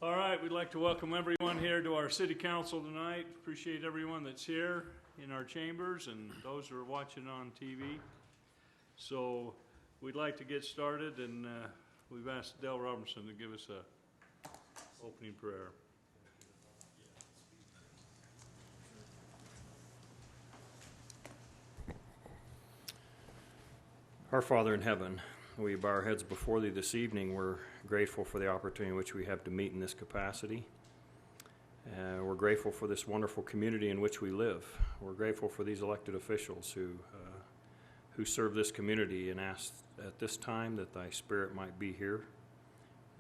All right, we'd like to welcome everyone here to our city council tonight. Appreciate everyone that's here in our chambers and those who are watching on TV. So we'd like to get started, and we've asked Dale Robertson to give us a opening prayer. Our Father in heaven, we bow our heads before Thee this evening. We're grateful for the opportunity in which we have to meet in this capacity. We're grateful for this wonderful community in which we live. We're grateful for these elected officials who serve this community, and ask at this time that Thy Spirit might be here,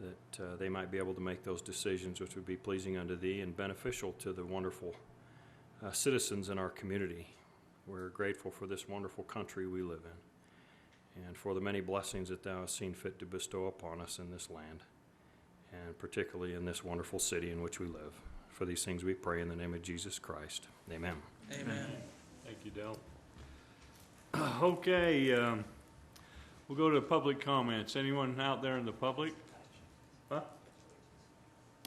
that they might be able to make those decisions which would be pleasing unto Thee and beneficial to the wonderful citizens in our community. We're grateful for this wonderful country we live in, and for the many blessings that Thou hast seen fit to bestow upon us in this land, and particularly in this wonderful city in which we live. For these things we pray in the name of Jesus Christ. Amen. Amen. Thank you, Dale. Okay, we'll go to public comments. Anyone out there in the public? Huh?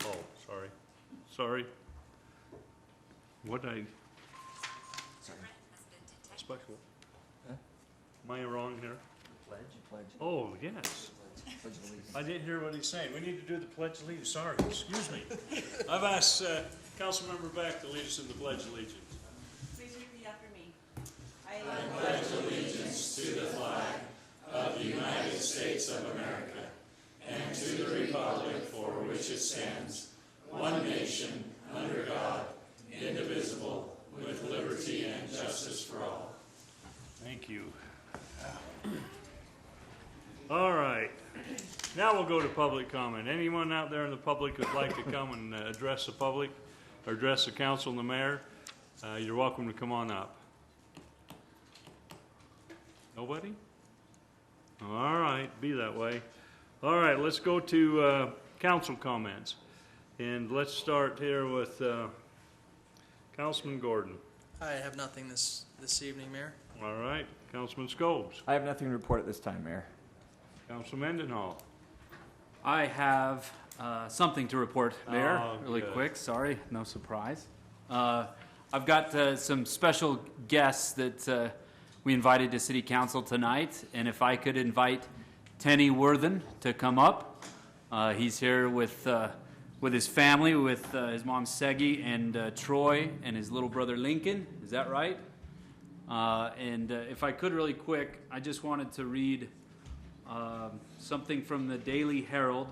Oh, sorry. What did I... Special. Huh? Am I wrong here? Pledge. Oh, yes. Pledge of allegiance. I didn't hear what he's saying. We need to do the Pledge of Allegiance. Sorry, excuse me. I've asked Councilmember Beck to lead us in the Pledge of Allegiance. Please repeat after me. I pledge allegiance to the flag of the United States of America and to the republic for which it stands, one nation, under God, indivisible, with liberty and justice for all. Thank you. All right. Now we'll go to public comment. Anyone out there in the public who'd like to come and address the public or address the council and the mayor, you're welcome to come on up. Nobody? All right. Be that way. All right. Let's go to council comments. And let's start here with Councilman Gordon. I have nothing this evening, Mayor. All right. Councilman Scobes. I have nothing to report at this time, Mayor. Councilman Mendenhall. I have something to report, Mayor, really good. quick. Sorry, no surprise. I've got some special guests that we invited to City Council tonight, and if I could invite Tenny Worthen to come up. He's here with his family, with his mom Segi and Troy and his little brother Lincoln. Is that right? And if I could really quick, I just wanted to read something from the Daily Herald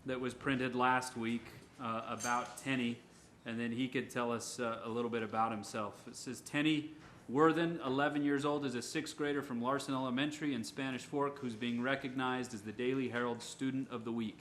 that was printed last week about Tenny, and then he could tell us a little bit about himself. It says, Tenny Worthen, 11 years old, is a sixth grader from Larson Elementary in Spanish Fork who's being recognized as the Daily Herald Student of the Week.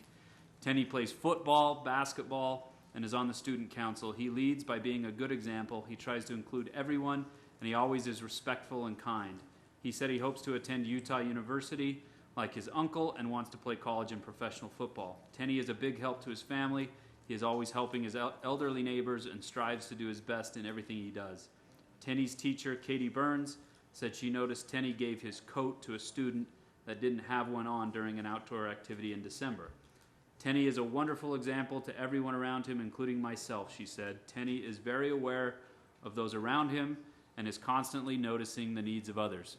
Tenny plays football, basketball, and is on the student council. He leads by being a good example. He tries to include everyone, and he always is respectful and kind. He said he hopes to attend Utah University like his uncle and wants to play college and professional football. Tenny is a big help to his family. He is always helping his elderly neighbors and strives to do his best in everything he does. Tenny's teacher, Katie Burns, said she noticed Tenny gave his coat to a student that didn't have one on during an outdoor activity in December. Tenny is a wonderful example to everyone around him, including myself, she said. Tenny is very aware of those around him and is constantly noticing the needs of others.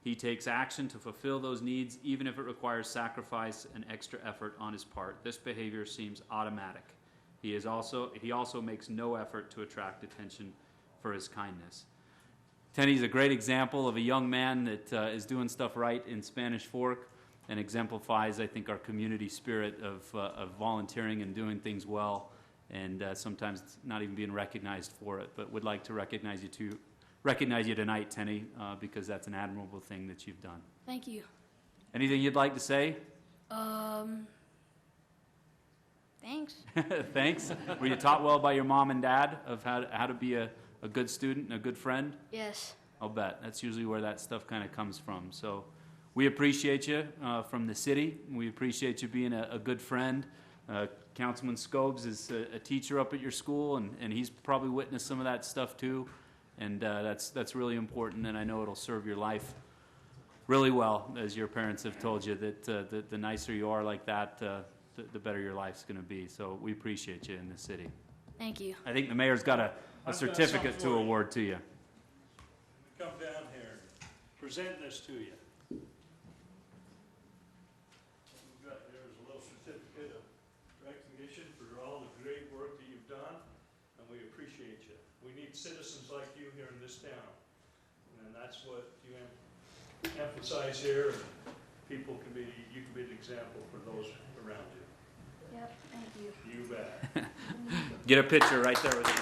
He takes action to fulfill those needs, even if it requires sacrifice and extra effort on his part. This behavior seems automatic. He also makes no effort to attract attention for his kindness. Tenny's a great example of a young man that is doing stuff right in Spanish Fork and exemplifies, I think, our community spirit of volunteering and doing things well, and sometimes not even being recognized for it. But would like to recognize you tonight, Tenny, because that's an admirable thing that you've done. Thank you. Anything you'd like to say? Thanks. Thanks. Were you taught well by your mom and dad of how to be a good student and a good friend? Yes. I'll bet. That's usually where that stuff kind of comes from. So we appreciate you from the city. We appreciate you being a good friend. Councilman Scobes is a teacher up at your school, and he's probably witnessed some of that stuff too. And that's really important, and I know it'll serve your life really well, as your parents have told you, that the nicer you are like that, the better your life's going to be. So we appreciate you in the city. Thank you. I think the mayor's got I've a got certificate something to for you. award to you. Come down here, present this to you. We've got, there's a little certificate of recognition for all the great work that you've done, and we appreciate you. We need citizens like you here in this town, and that's what you emphasize here, and people can be, you can be an example for those around you. Yep, thank you. You bet. Get a picture right there with you.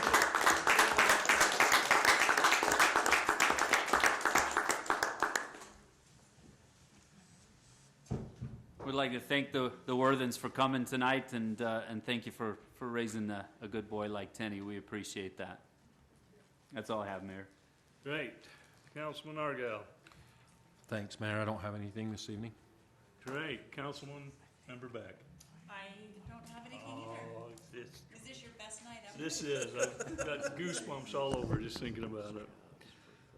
We'd like to thank the Worthens for coming tonight, and thank you for raising a good boy like Tenny. We appreciate that. That's all I have, Mayor. Great. Councilman Argyle. Thanks, Mayor. I don't have anything this evening. Great. Councilman Member Beck. I don't have anything either. Oh, it's, Is this your best night ever? this is, I've got goosebumps all over just thinking about it.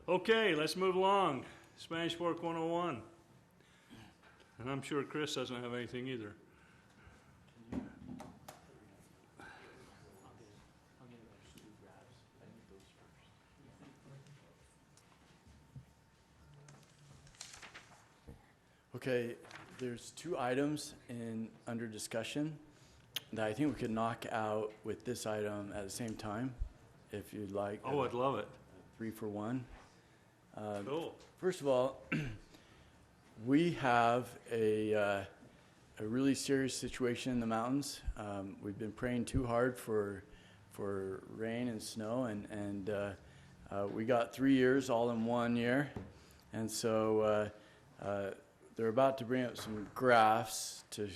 Okay, let's move along. Spanish Fork 101. And I'm sure Chris doesn't have anything either. Okay, there's two items under discussion that I think we could knock out with this item at the same time, if you'd like. Oh, I'd love it. 3 for 1. Cool. First of all, we have a really serious situation in the mountains. We've been praying too hard for rain and snow, and we got 3 years all in 1 year, and so they're about to bring up some graphs to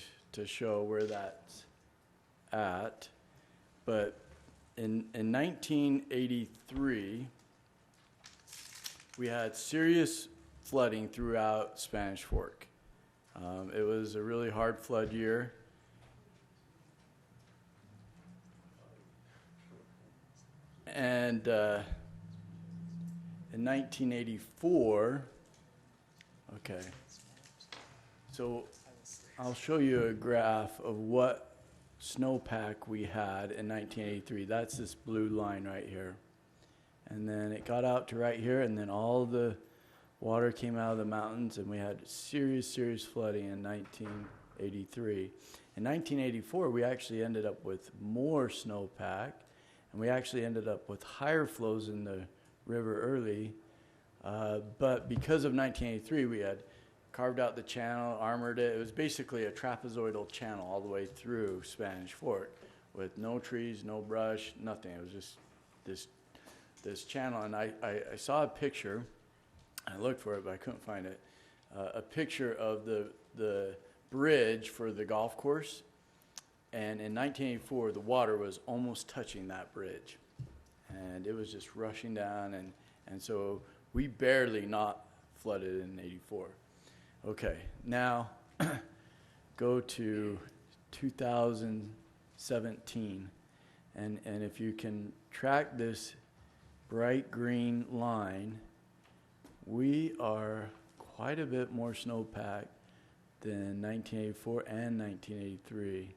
show where that's at. But in 1983, we had serious flooding throughout Spanish Fork. It was a really hard flood year. And in 1984, okay, so I'll show you a graph of what snowpack we had in 1983. That's this blue line right here. And then it got out to right here, and then all the water came out of the mountains, and we had serious, serious flooding in 1983. In 1984, we actually ended up with more snowpack, and we actually ended up with higher flows in the river early. But because of 1983, we had carved out the channel, armored it. It was basically a trapezoidal channel all the way through Spanish Fork with no trees, no brush, nothing. It was just this channel. And I saw a picture. I looked for it, but I couldn't find it. A picture of the bridge for the golf course. And in 1984, the water was almost touching that bridge. And it was just rushing down. And so we barely not flooded in 84. Okay, now go to 2017. And if you can track this bright green line, we are quite a bit more snowpack than 1984 and 1983.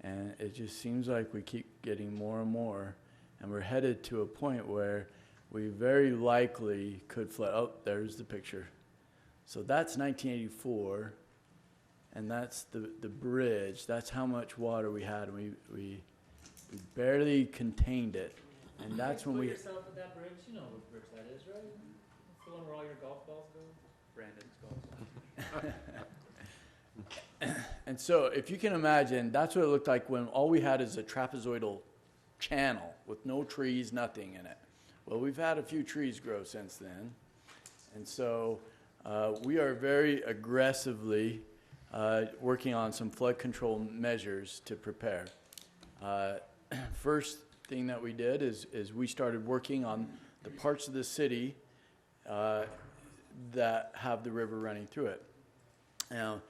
And it just seems like we keep getting more and more. And we're headed to a point where we very likely could flood. Oh, there's the picture. So that's 1984, and that's the bridge. That's how much water we had, and we barely contained it. And that's when we... Put yourself at that bridge. You know what bridge that is, right? It's the one where all your golf balls go. Brandon's golf balls. And so if you can imagine, that's what it looked like when all we had is a trapezoidal channel with no trees, nothing in it. Well, we've had a few trees grow since then. And so we are very aggressively working on some flood control measures to prepare. First thing that we did is we started working on the parts of the city that have the river running through it. Now,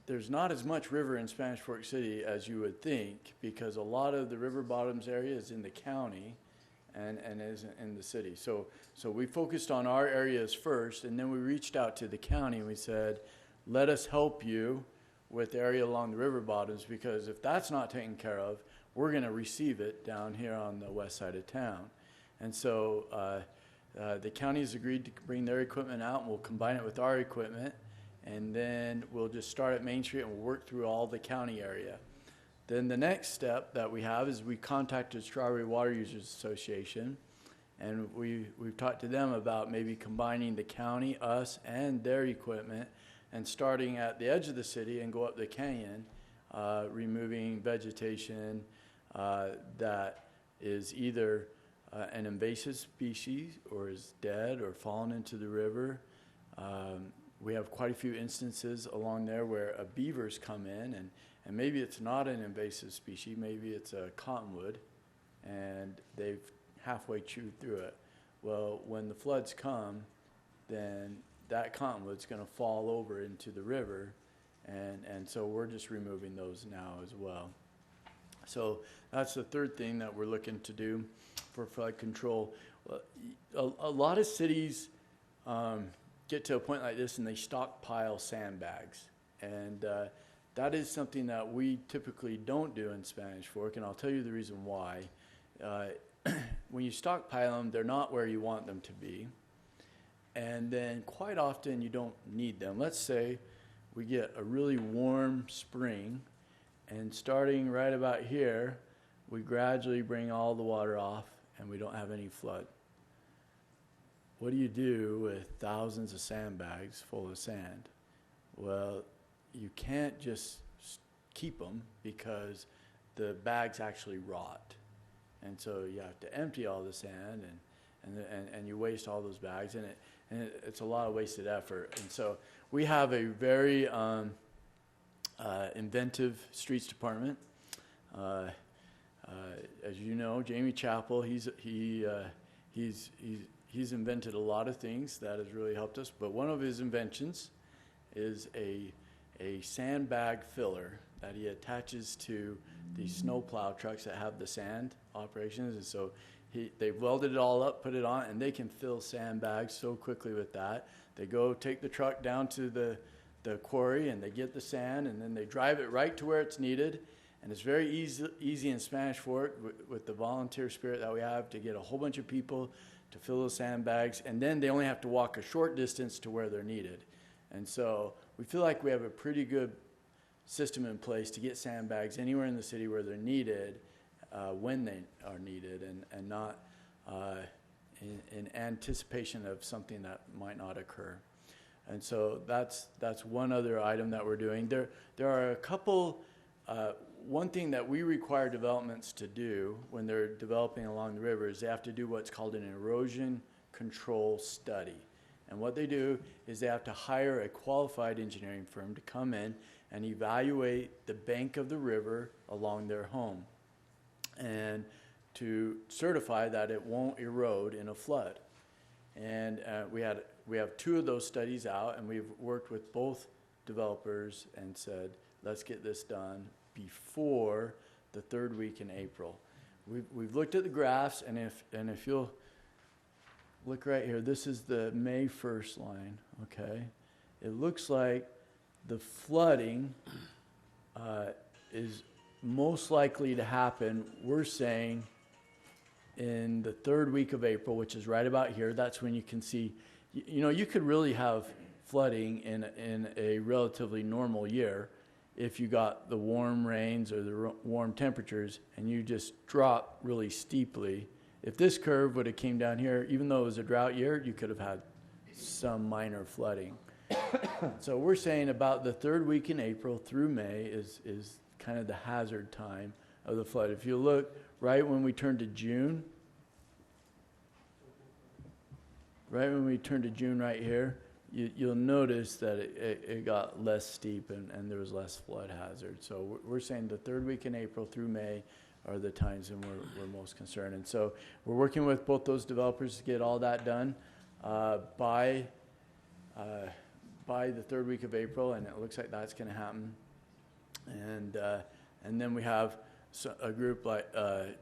there's not as much river in Spanish Fork City as you would think, because a lot of the river bottoms area is in the county and isn't in the city. So we focused on our areas first, and then we reached out to the county and we said, let us help you with the area along the river bottoms, because if that's not taken care of, we're going to receive it down here on the west side of town. And so the county has agreed to bring their equipment out, and we'll combine it with our equipment, and then we'll just start at Main Street and we'll work through all the county area. Then the next step that we have is we contacted Strawberry Water Users Association, and we've talked to them about maybe combining the county, us, and their equipment, and starting at the edge of the city and go up the canyon, removing vegetation that is either an invasive species or is dead or fallen into the river. We have quite a few instances along there where beavers come in, and maybe it's not an invasive species, maybe it's a cottonwood, and they've halfway chewed through it. Well, when the floods come, then that cottonwood's going to fall over into the river, and so we're just removing those now as well. So that's the third thing that we're looking to do for flood control. A lot of cities get to a point like this and they stockpile sandbags, and that is something that we typically don't do in Spanish Fork, and I'll tell you the reason why. When you stockpile them, they're not where you want them to be, and then quite often you don't need them. Let's say we get a really warm spring, and starting right about here, we gradually bring all the water off and we don't have any flood. What do you do with thousands of sandbags full of sand? Well, you can't just keep them because the bags actually rot. And so you have to empty all the sand, and you waste all those bags, and it's a lot of wasted effort. And so we have a very inventive streets department. As you know, Jamie Chappell, he's invented a lot of things that has really helped us. But one of his inventions is a sandbag filler that he attaches to the snowplow trucks that have the sand operations. And so they welded it all up, put it on, and they can fill sandbags so quickly with that. They go take the truck down to the quarry, and they get the sand, and then they drive it right to where it's needed. And it's very easy in Spanish Fork with the volunteer spirit that we have to get a whole bunch of people to fill those sandbags, and then they only have to walk a short distance to where they're needed. And so we feel like we have a pretty good system in place to get sandbags anywhere in the city where they're needed, when they are needed, and not in anticipation of something that might not occur. And so that's one other item that we're doing. There are a couple. One thing that we require developments to do when they're developing along the river is they have to do what's called an erosion control study. And what they do is they have to hire a qualified engineering firm to come in and evaluate the bank of the river along their home, and to certify that it won't erode in a flood. And we have 2 of those studies out, and we've worked with both developers and said, let's get this done before the 3rd week in April. We've looked at the graphs, and if you'll look right here, this is the May 1st line, okay? It looks like the flooding is most likely to happen, we're saying, in the 3rd week of April, which is right about here. That's when you can see, you could really have flooding in a relatively normal year if you got the warm rains or the warm temperatures, and you just drop really steeply. If this curve would have came down here, even though it was a drought year, you could have had some minor flooding. So we're saying about the 3rd week in April through May is kind of the hazard time of the flood. If you look right when we turn to June, right here, you'll notice that it got less steep and there was less flood hazard. So we're saying the 3rd week in April through May are the times when we're most concerned. And so we're working with both those developers to get all that done by the 3rd week of April, and it looks like that's going to happen. And then we have a group like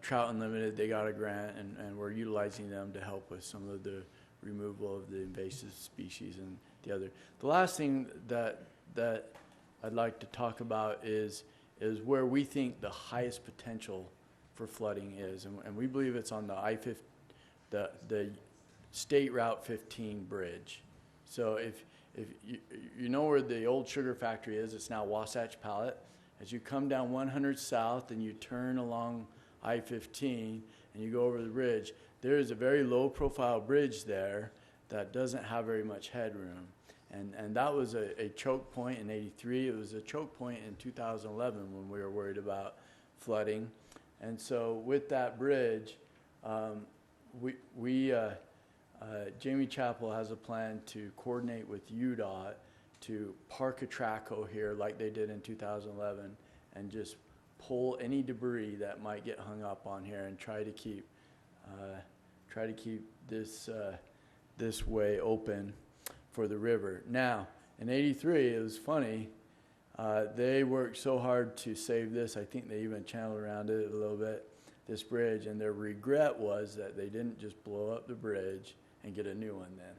Trout Unlimited. They got a grant, and we're utilizing them to help with some of the removal of the invasive species and the other. The last thing that I'd like to talk about is where we think the highest potential for flooding is, and we believe it's on the I-50, the State Route 15 bridge. So if you know where the old sugar factory is, it's now Wasatch Pallet. As you come down 100 South and you turn along I-15 and you go over the bridge, there is a very low profile bridge there that doesn't have very much headroom. And that was a choke point in '83. It was a choke point in 2011 when we were worried about flooding. And so with that bridge, Jamie Chappell has a plan to coordinate with UDOT to park a traco here like they did in 2011 and just pull any debris that might get hung up on here and try to keep this way open for the river. Now, in '83, it was funny. They worked so hard to save this. I think they even channeled around it a little bit, this bridge, and their regret was that they didn't just blow up the bridge and get a new one then.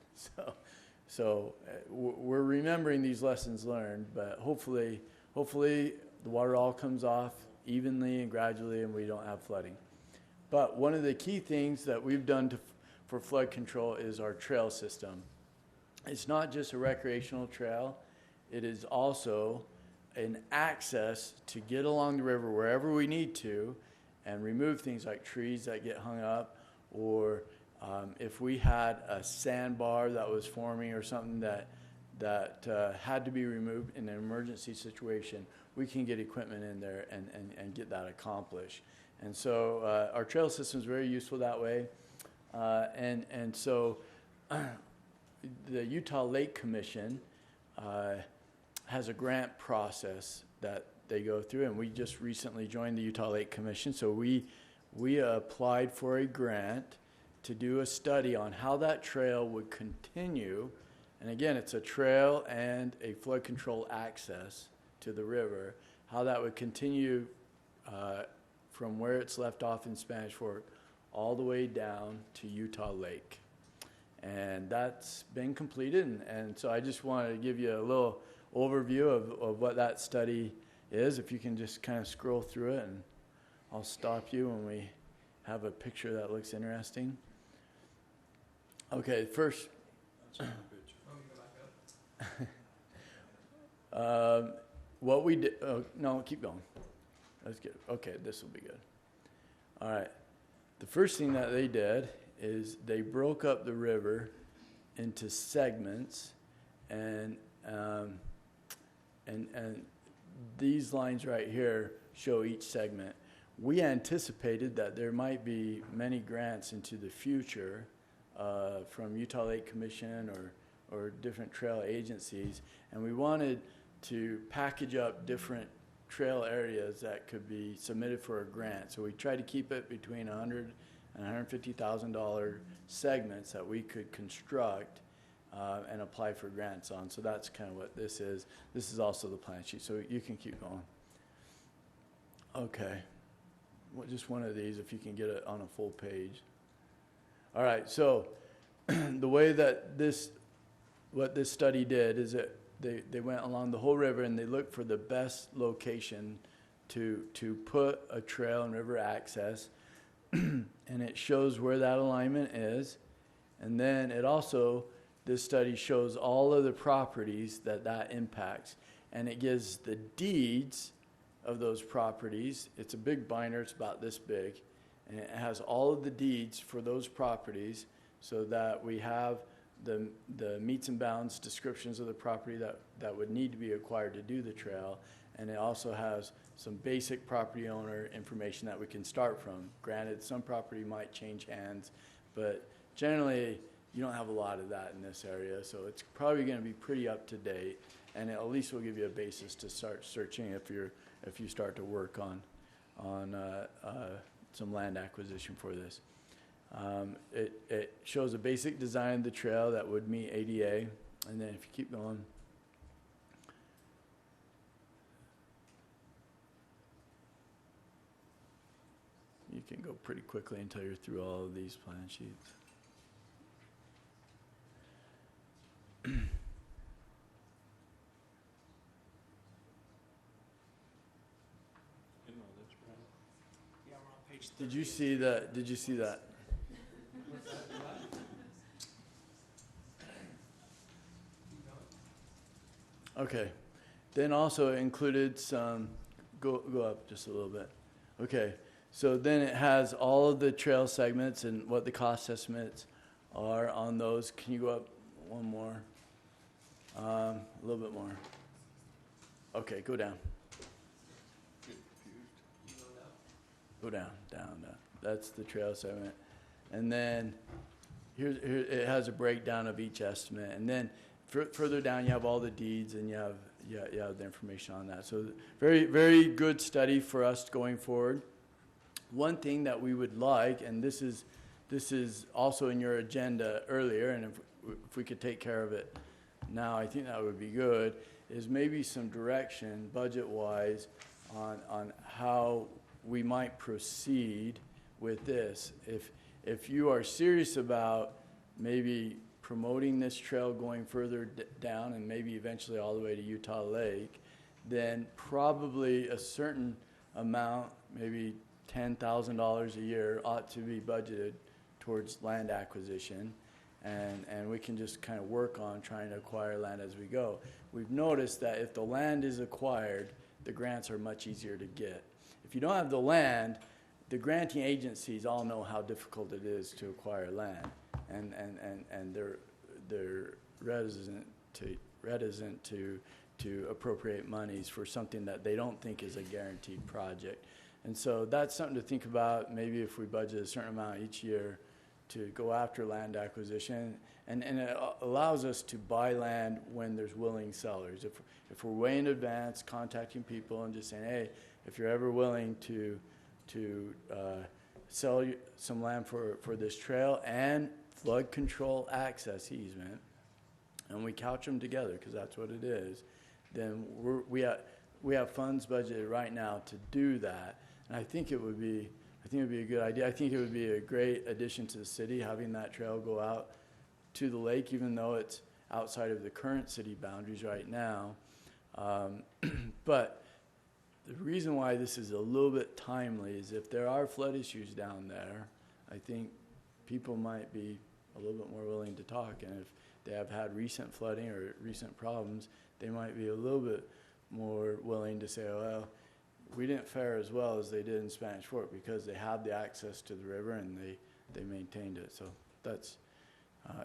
So we're remembering these lessons learned, but hopefully the water all comes off evenly and gradually and we don't have flooding. But one of the key things that we've done for flood control is our trail system. It's not just a recreational trail, it is also an access to get along the river wherever we need to and remove things like trees that get hung up, or if we had a sandbar that was forming or something that had to be removed in an emergency situation, we can get equipment in there and get that accomplished. And so our trail system is very useful that way. And so the Utah Lake Commission has a grant process that they go through, and we just recently joined the Utah Lake Commission. So we applied for a grant to do a study on how that trail would continue. And again, it's a trail and a flood control access to the river, how that would continue from where it's left off in Spanish Fork all the way down to Utah Lake. And that's been completed, and so I just wanted to give you a little overview of what that study is. If you can just kind of scroll through it, and I'll stop you when we have a picture that looks interesting. Okay, first. What we did, no, keep going. That's good. Okay, this will be good. All right. The first thing that they did is they broke up the river into segments, and these lines right here show each segment. We anticipated that there might be many grants into the future from Utah Lake Commission or different trail agencies, and we wanted to package up different trail areas that could be submitted for a grant. So we tried to keep it between $100,000 and $150,000 segments that we could construct and apply for grants on. So that's kind of what this is. This is also the plan sheet, so you can keep going. Okay, well, just one of these if you can get it on a full page. All right, so the way that what this study did is that they went along the whole river and they looked for the best location to put a trail and river access. And it shows where that alignment is. And then it also, this study shows all of the properties that impacts. And it gives the deeds of those properties. It's a big binder, it's about this big. And it has all of the deeds for those properties so that we have the meets and bounds descriptions of the property that would need to be acquired to do the trail. And it also has some basic property owner information that we can start from. Granted, some property might change hands, but generally you don't have a lot of that in this area, so it's probably going to be pretty up to date, and it at least will give you a basis to start searching if you start to work on some land acquisition for this. It shows a basic design of the trail that would meet ADA, and then if you keep going. You can go pretty quickly until you're through all of these plan sheets. page Did you see that? Did you see that? Okay. Then also included some, go up just a little bit. Okay. So then it has all of the trail segments and what the cost estimates are on those. Can you go up one more? A little bit more. Okay, go down. Go down. That's the trail segment. And then here it has a breakdown of each estimate. And then further down you have all the deeds and you have the information on that. So very, very good study for us going forward. One thing that we would like, and this is also in your agenda earlier, and if we could take care of it now, I think that would be good, is maybe some direction budget-wise on how we might proceed with this. If you are serious about maybe promoting this trail going further down and maybe eventually all the way to Utah Lake, then probably a certain amount, maybe $10,000 a year, ought to be budgeted towards land acquisition. And we can just kind of work on trying to acquire land as we go. We've noticed that if the land is acquired, the grants are much easier to get. If you don't have the land, the granting agencies all know how difficult it is to acquire land, and they're reticent to appropriate monies for something that they don't think is a guaranteed project. And so that's something to think about. Maybe if we budget a certain amount each year to go after land acquisition, and it allows us to buy land when there's willing sellers. If we're way in advance contacting people and just saying, hey, if you're ever willing to sell some land for this trail and flood control access easement, and we couch them together because that's what it is, then we have funds budgeted right now to do that. And I think it would be a good idea. I think it would be a great addition to the city, having that trail go out to the lake, even though it's outside of the current city boundaries right now. But the reason why this is a little bit timely is if there are flood issues down there, I think people might be a little bit more willing to talk. And if they have had recent flooding or recent problems, they might be a little bit more willing to say, oh, well, we didn't fare as well as they did in Spanish Fork because they had the access to the river and they maintained it. So that's,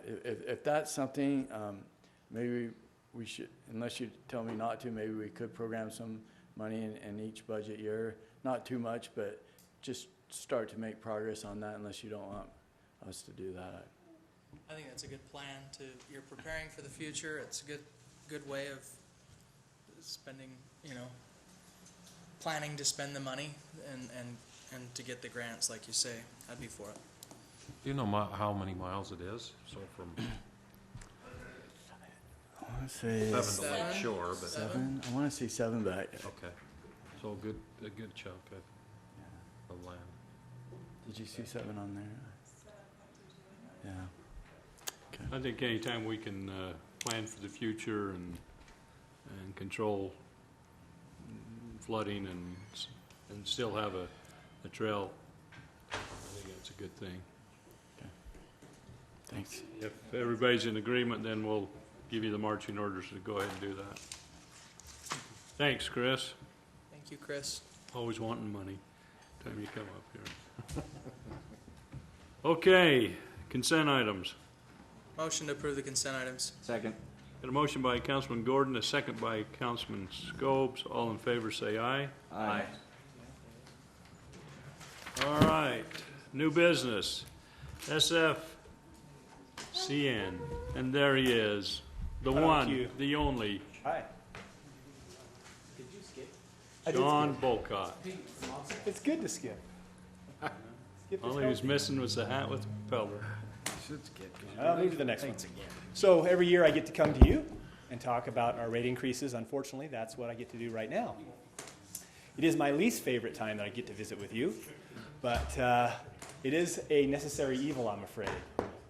if that's something, maybe we should, unless you tell me not to, maybe we could program some money in each budget year. Not too much, but just start to make progress on that unless you don't want us to do that. I think that's a good plan. You're preparing for the future. It's a good way of spending, planning to spend the money and to get the grants, like you say. I'd be for it. Do you know how many miles it is? So from I want to say 7 to Lake Shore, but 7. I want to say 7, but okay. So a good chunk of land. did you see 7 on there? Yeah. I think anytime we can plan for the future and control flooding and still have a trail, I think that's a good thing. Okay. Thanks. If everybody's in agreement, then we'll give you the marching orders to go ahead and do that. Thanks, Chris. Thank you, Chris. Always wanting money time you come up here. Okay, consent items. Motion to approve the consent items. Second. Got a motion by Councilman Gordon, a second by Councilman Scobes. All in favor say aye. Aye. All right, new business, SFCN, and there he is, the one, the only, Hi. Did you skip? John Bolcott. It's good to skip. All he was missing was the hat with the propeller. I'll move to the next one. So every year I get to come to you and talk about our rate increases. Unfortunately, that's what I get to do right now. It is my least favorite time that I get to visit with you, but it is a necessary evil, I'm afraid.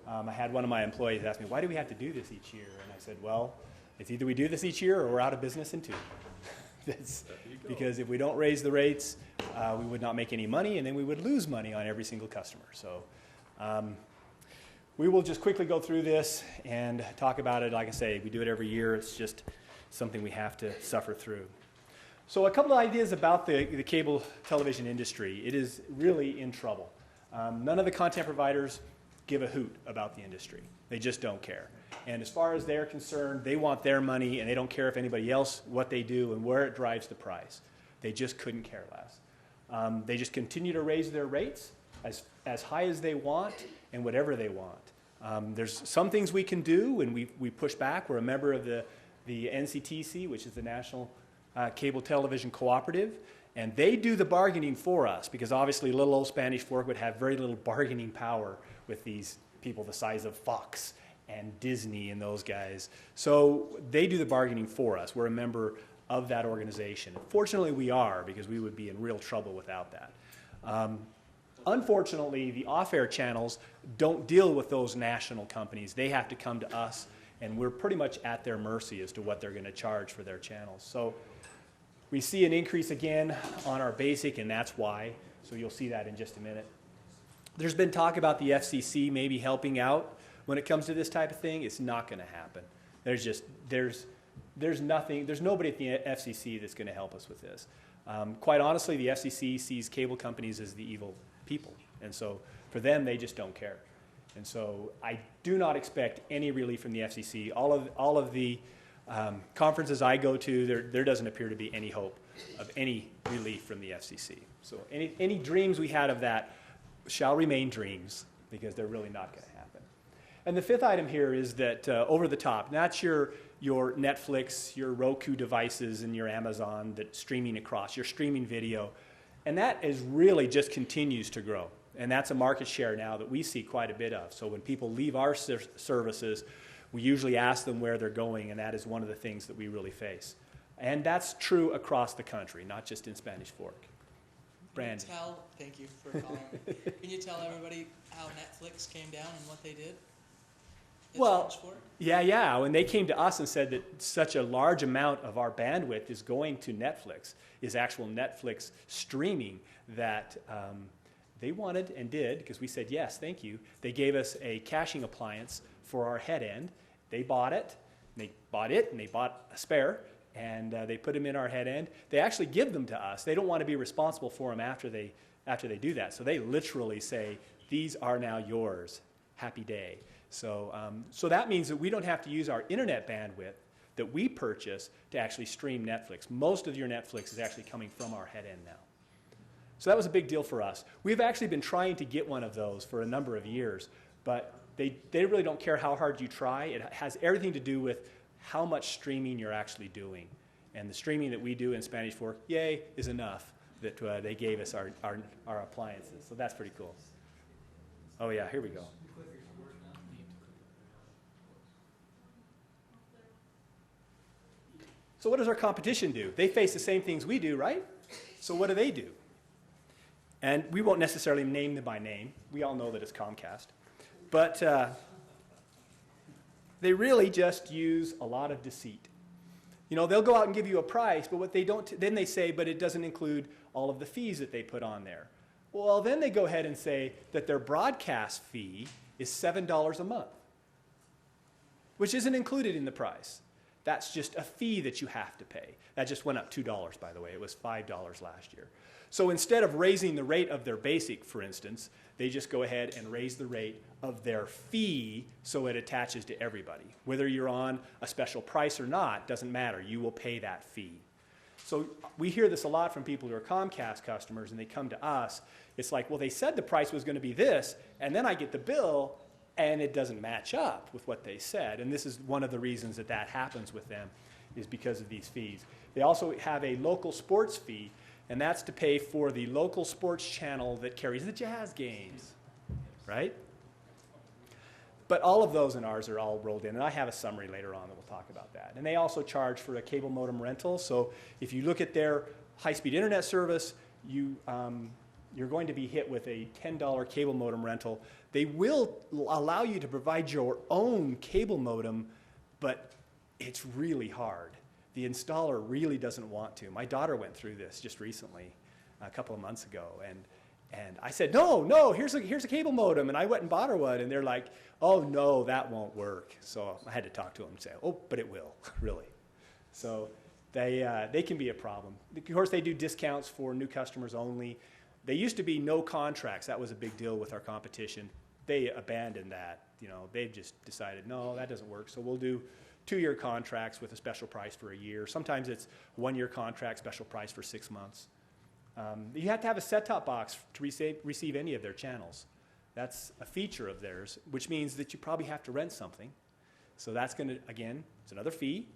I had one of my employees ask me, why do we have to do this each year? And I said, well, it's either we do this each year or we're out of business in 2. Because if we don't raise the rates, we would not make any money, and then we would lose money on every single customer. So we will just quickly go through this and talk about it. Like I say, we do it every year. It's just something we have to suffer through. So a couple of ideas about the cable television industry. It is really in trouble. None of the content providers give a hoot about the industry. They just don't care. And as far as they're concerned, they want their money, and they don't care if anybody else, what they do, and where it drives the price. They just couldn't care less. They just continue to raise their rates as high as they want and whatever they want. There's some things we can do, and we push back. We're a member of the NCTC, which is the National Cable Television Cooperative, and they do the bargaining for us, because obviously little old Spanish Fork would have very little bargaining power with these people the size of Fox and Disney and those guys. So they do the bargaining for us. We're a member of that organization. Fortunately, we are, because we would be in real trouble without that. Unfortunately, the off-air channels don't deal with those national companies. They have to come to us, and we're pretty much at their mercy as to what they're going to charge for their channels. So we see an increase again on our basic, and that's why. So you'll see that in just a minute. There's been talk about the FCC maybe helping out when it comes to this type of thing. It's not going to happen. There's nobody at the FCC that's going to help us with this. Quite honestly, the FCC sees cable companies as the evil people, and so for them, they just don't care. And so I do not expect any relief from the FCC. All of the conferences I go to, there doesn't appear to be any hope of any relief from the FCC. So any dreams we had of that shall remain dreams, because they're really not going to happen. And the fifth item here is that over the top, that's your Netflix, your Roku devices, and your Amazon that streaming across, your streaming video. And that is really just continues to grow. And that's a market share now that we see quite a bit of. So when people leave our services, we usually ask them where they're going, and that is one of the things that we really face. And that's true across the country, not just in Spanish Fork. Brandon. Thank you for calling. Can you tell everybody how Netflix came down and what they did? Well, yeah. When they came to us and said that such a large amount of our bandwidth is going to Netflix, is actual Netflix streaming, that they wanted and did, because we said, yes, thank you. They gave us a caching appliance for our head end. They bought it, and they bought a spare, and they put them in our head end. They actually give them to us. They don't want to be responsible for them after they do that. So they literally say, these are now yours. Happy day. So that means that we don't have to use our internet bandwidth that we purchase to actually stream Netflix. Most of your Netflix is actually coming from our head end now. So that was a big deal for us. We've actually been trying to get one of those for a number of years, but they really don't care how hard you try. It has everything to do with how much streaming you're actually doing. And the streaming that we do in Spanish Fork, yay, is enough that they gave us our appliances. So that's pretty cool. Oh yeah, here we go. So what does our competition do? They face the same things we do, right? So what do? And we won't necessarily name them by name. We all know that it's Comcast. But they really just use a lot of deceit. You know, they'll go out and give you a price, but what they don't, then they say, but it doesn't include all of the fees that they put on there. Well, then they go ahead and say that their broadcast fee is $7 a month, which isn't included in the price. That's just a fee that you have to pay. That just went up $2, by the way. It was $5 last year. So instead of raising the rate of their basic, for instance, they just go ahead and raise the rate of their fee so it attaches to everybody. Whether you're on a special price or not, doesn't matter. You will pay that fee. So we hear this a lot from people who are Comcast customers, and they come to us. It's like, well, they said the price was going to be this, and then I get the bill, and it doesn't match up with what they said. And this is one of the reasons that happens with them, is because of these fees. They also have a local sports fee, and that's to pay for the local sports channel that carries the Jazz games, right? But all of those in ours are all rolled in, and I have a summary later on that will talk about that. And they also charge for a cable modem rental, so if you look at their high-speed internet service, you're going to be hit with a $10 cable modem rental. They will allow you to provide your own cable modem, but it's really hard the installer really doesn't want to. My daughter went through this just recently, a couple of months ago, and I said, no, here's a cable modem, and I went and bought her one, and they're like, oh no, that won't work. So I had to talk to them and say, oh, but it will, really. So they can be a problem. Of course, they do discounts for new customers only. They used to be no contracts. That was a big deal with our competition. They abandoned that. They've just decided, no, that doesn't work. So we'll do 2-year contracts with a special price for a year. Sometimes it's 1-year contract, special price for 6 months. You have to have a set-top box to receive any of their channels. That's a feature of theirs, which means that you probably have to rent something. So that's going to, again, it's another fee,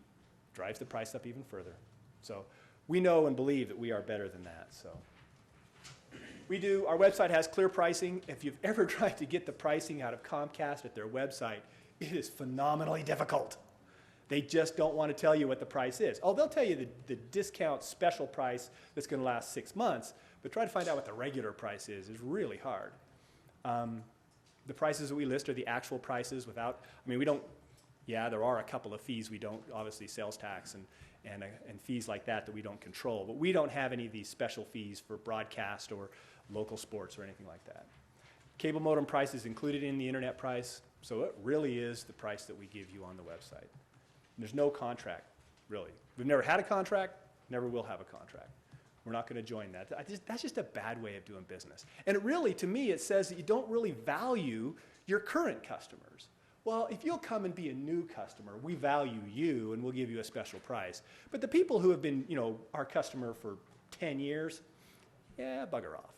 drives the price up even further. So we know and believe that we are better than that. So our website has clear pricing. If you've ever tried to get the pricing out of Comcast at their website, it is phenomenally difficult. They just don't want to tell you what the price is. Oh, they'll tell you the discount special price that's going to last 6 months, but try to find out what the regular price is really hard. The prices that we list are the actual prices without, we don't, there are a couple of fees we don't, obviously sales tax and fees like that we don't control, but we don't have any of these special fees for broadcast or local sports or anything like that. Cable modem price is included in the internet price, so it really is the price that we give you on the website. There's no contract, really. We've never had a contract, never will have a contract. We're not going to join that. That's just a bad way of doing business. And it really, to me, it says that you don't really value your current customers. Well, if you'll come and be a new customer, we value you and we'll give you a special price. But the people who have been, our customer for 10 years, bugger off.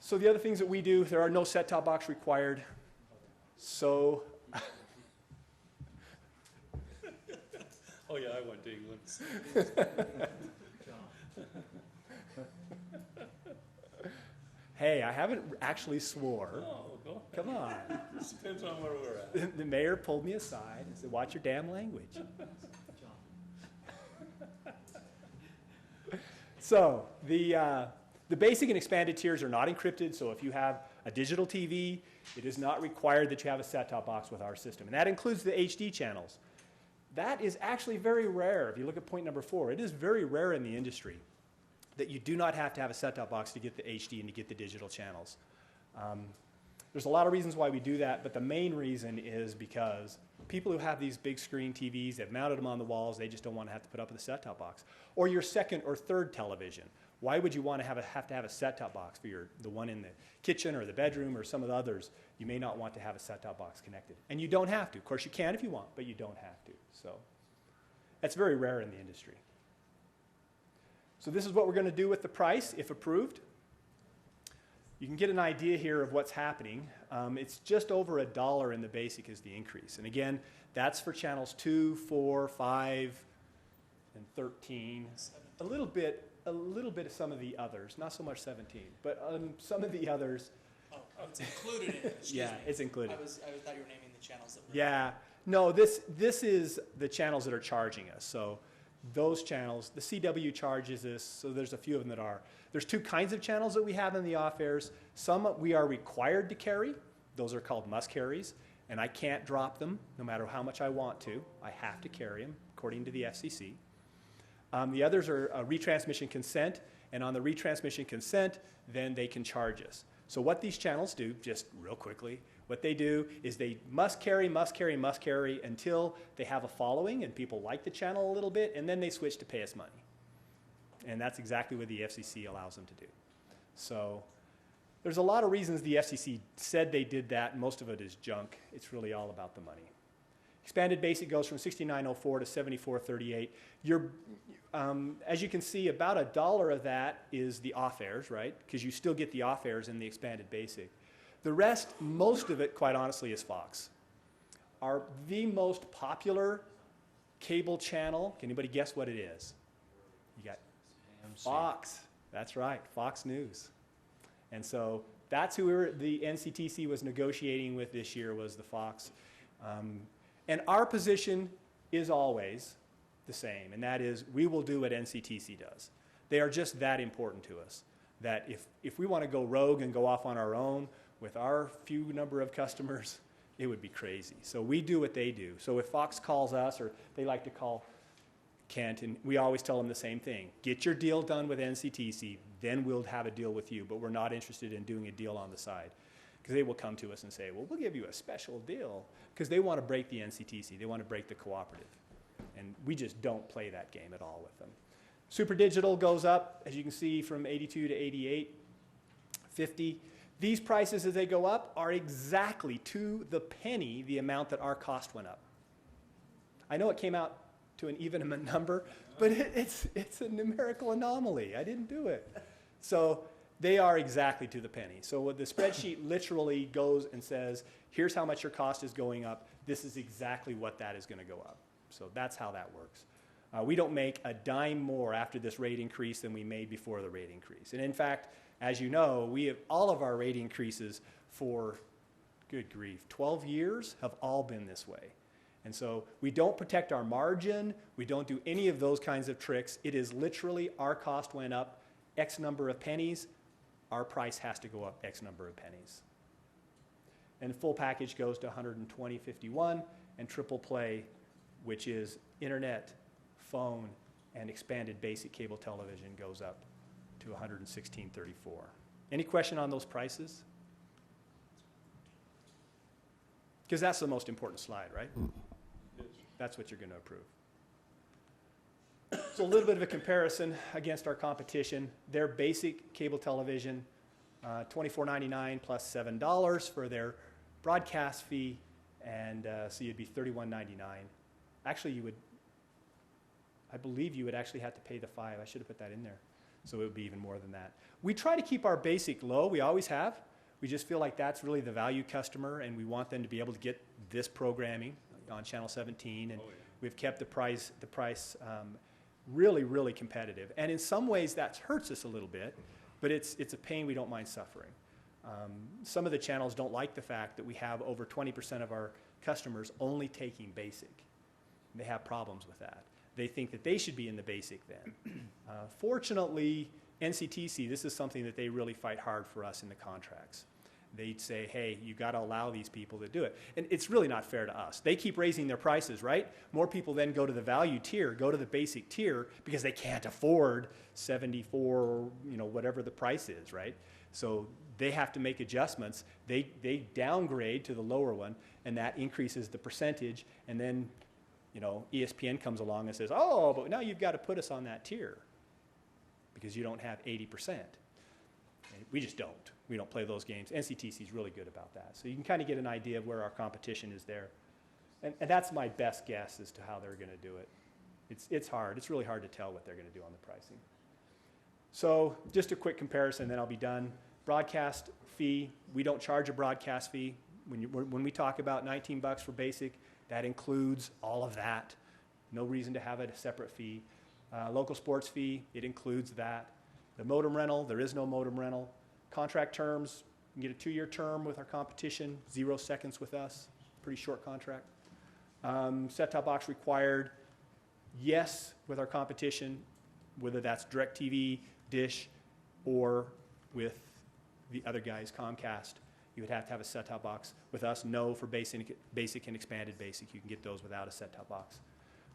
So the other things that we do, there are no set-top box required. So Oh yeah, I went to England. Hey, I haven't actually swore. Oh, go. Come on. It depends on where we're at. The mayor pulled me aside and said, watch your damn language. So the basic and expanded tiers are not encrypted, so if you have a digital TV, it is not required that you have a set-top box with our system. And that includes the HD channels. That is actually very rare. If you look at point number 4, it is very rare in the industry that you do not have to have a set-top box to get the HD and to get the digital channels. There's a lot of reasons why we do that, but the main reason is because people who have these big screen TVs, they've mounted them on the walls, they just don't want to have to put up with a set-top box. Or your second or third television. Why would you want to have a set-top box for the one in the kitchen or the bedroom or some of the others? You may not want to have a set-top box connected. And you don't have to. Of course, you can if you want, but you don't have to. So that's very rare in the industry. So this is what we're going to do with the price, if approved. You can get an idea here of what's happening. It's just over $1 in the basic is the increase. And again, that's for channels 2, 4, 5, and 13. A little bit of some of the others, not so much 17, but some of the others. Oh, it's included in it. Excuse me. It's included. I thought you were naming the channels that were. Yeah. No, this is the channels that are charging us. So those channels, the CW charges us, so there's a few of them that are. There's 2 kinds of channels that we have in the off-airs. Some we are required to carry. Those are called must-carries, and I can't drop them no matter how much I want to. I have to carry them according to the FCC. The others are retransmission consent, and on the retransmission consent, then they can charge us. So what these channels do, just real quickly, what they do is they must carry until they have a following and people like the channel a little bit, and then they switch to pay us money. And that's exactly what the FCC allows them to do. So there's a lot of reasons the FCC said they did that, and most of it is junk. It's really all about the money. Expanded basic goes from $69.04 to $74.38. As you can see, about $1 of that is the off-airs, right? Because you still get the off-airs in the expanded basic. The rest, most of it, quite honestly, is Fox. The most popular cable channel, can anybody guess what it is? You got Fox. That's right, Fox News. And so that's who the NCTC was negotiating with this year, was the Fox. And our position is always the same, and that is we will do what NCTC does. They are just that important to us, that if we want to go rogue and go off on our own with our few number of customers, It would be crazy. So we do what they do. So if Fox calls us, or they like to call Kent, and we always tell them the same thing. Get your deal done with NCTC, then we'll have a deal with you, but we're not interested in doing a deal on the side. Because they will come to us and say, well, we'll give you a special deal, because they want to break the NCTC. They want to break the cooperative. And we just don't play that game at all with them. Super Digital goes up, as you can see, from 82 to 88, 50. These prices, as they go up, are exactly to the penny the amount that our cost went up. I know it came out to an even number, but it's a numerical anomaly. I didn't do it. So they are exactly to the penny. So what the spreadsheet literally goes and says, here's how much your cost is going up. This is exactly what that is going to go up. So that's how that works. We don't make a dime more after this rate increase than we made before the rate increase. And in fact, as you know, we have all of our rate increases for, good grief, 12 years have all been this way. And so we don't protect our margin. We don't do any of those kinds of tricks. It is literally our cost went up X number of pennies. Our price has to go up X number of pennies. And the full package goes to $120.51, and triple play, which is internet, phone, and expanded basic cable television, goes up to $116.34. Any question on those prices? Because that's the most important slide, right? That's what you're going to approve. So a little bit of a comparison against our competition. Their basic cable television, $24.99 plus $7 for their broadcast fee, and so you'd be $31.99. Actually, I believe you would actually have to pay the $5. I should have put that in there. So it would be even more than that. We try to keep our basic low. We always have. We just feel like that's really the value customer, and we want them to be able to get this programming on Channel 17. And we've kept the price really, really competitive. And in some ways, that hurts us a little bit, but it's a pain we don't mind suffering. Some of the channels don't like the fact that we have over 20% of our customers only taking basic. They have problems with that. They think that they should be in the basic then. Fortunately, NCTC, this is something that they really fight hard for us in the contracts. They'd say, hey, you got to allow these people to do it. And it's really not fair to us. They keep raising their prices, right? More people then go to the value tier, go to the basic tier, because they can't afford 74 or whatever the price is, right? So they have to make adjustments. They downgrade to the lower one, and that increases the percentage. And then ESPN comes along and says, oh, but now you've got to put us on that tier because you don't have 80%. And we just don't. We don't play those games. NCTC is really good about that. So you can kind of get an idea of where our competition is there. And that's my best guess as to how they're going to do it. It's hard. It's really hard to tell what they're going to do on the pricing. So just a quick comparison, then I'll be done. Broadcast fee, we don't charge a broadcast fee. When we talk about $19 for basic, that includes all of that. No reason to have a separate fee. Local sports fee, it includes that. The modem rental, there is no modem rental. Contract terms, you can get a 2-year term with our competition, 0 seconds with us, pretty short contract. Set-top box required, yes, with our competition, whether that's DirecTV, Dish, or with the other guys, Comcast. You would have to have a set-top box. With us, no for basic and expanded basic. You can get those without a set-top box,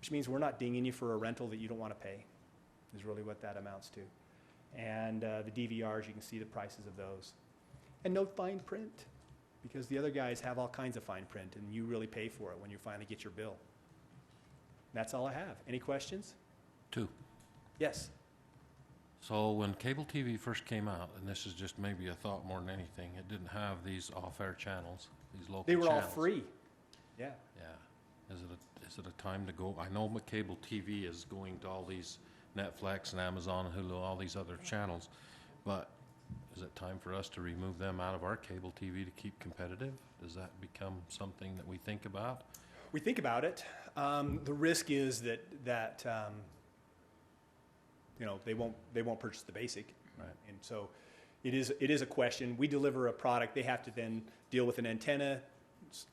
which means we're not dinging you for a rental that you don't want to pay, is really what that amounts to. And the DVRs, you can see the prices of those. And no fine print, because the other guys have all kinds of fine print, and you really pay for it when you finally get your bill. That's all I have. Any questions? 2. Yes. So when cable TV first came out, and this is just maybe a thought more than anything, it didn't have these off-air channels, these local channels. They were all free. Yeah. Yeah. Is it a time to go? I know my cable TV is going to all these Netflix and Amazon and Hulu, all these other channels, but is it time for us to remove them out of our cable TV to keep competitive? Does that become something that we think about? We think about it. The risk is that they won't purchase the basic, right? And so it is a question. We deliver a product. They have to then deal with an antenna.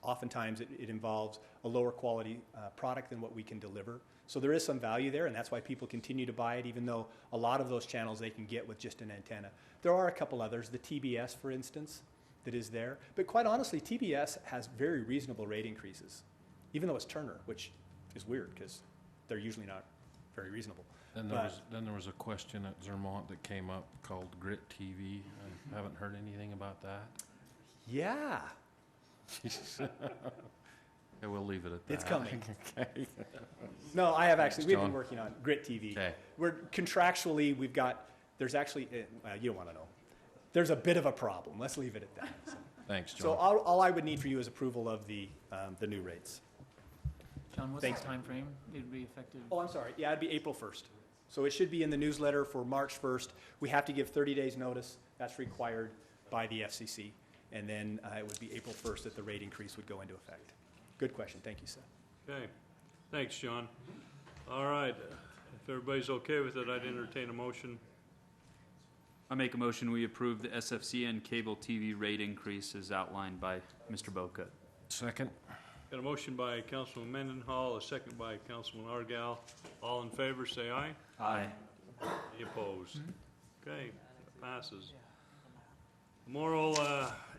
Oftentimes it involves a lower quality product than what we can deliver. So there is some value there, and that's why people continue to buy it, even though a lot of those channels they can get with just an antenna. There are a couple others. The TBS, for instance, that is there. But quite honestly, TBS has very reasonable rate increases, even though it's Turner, which is weird because they're usually not very reasonable. Then But- there was a question at Zermont that came up called Grit TV. I haven't heard anything about that. Yeah, Okay, we'll leave it at that. it's coming. Okay. No, I have actually, Thanks, we've been John. working on Grit TV. Okay. We're contractually, there's actually, you don't want to know. There's a bit of a problem. Let's leave it at that. So, Thanks, John. so all I would need for you is approval of the new rates. John, what's Thanks. the time frame? It'd be effective. Oh, I'm sorry. Yeah, it'd be April 1st. So it should be in the newsletter for March 1st. We have to give 30 days notice. That's required by the FCC. And then it would be April 1st that the rate increase would go into effect. Good question. Thank you, Seth. Okay, thanks, John. All right, if everybody's okay with it, I'd entertain a motion. I make a motion, we approve the SFCN cable TV rate increase as outlined by Mr. Bocut. Second? Got a motion by Councilman Mendenhall, a second by Councilman Argal. All in favor, say aye. Aye. Any opposed? Okay, that passes. Moral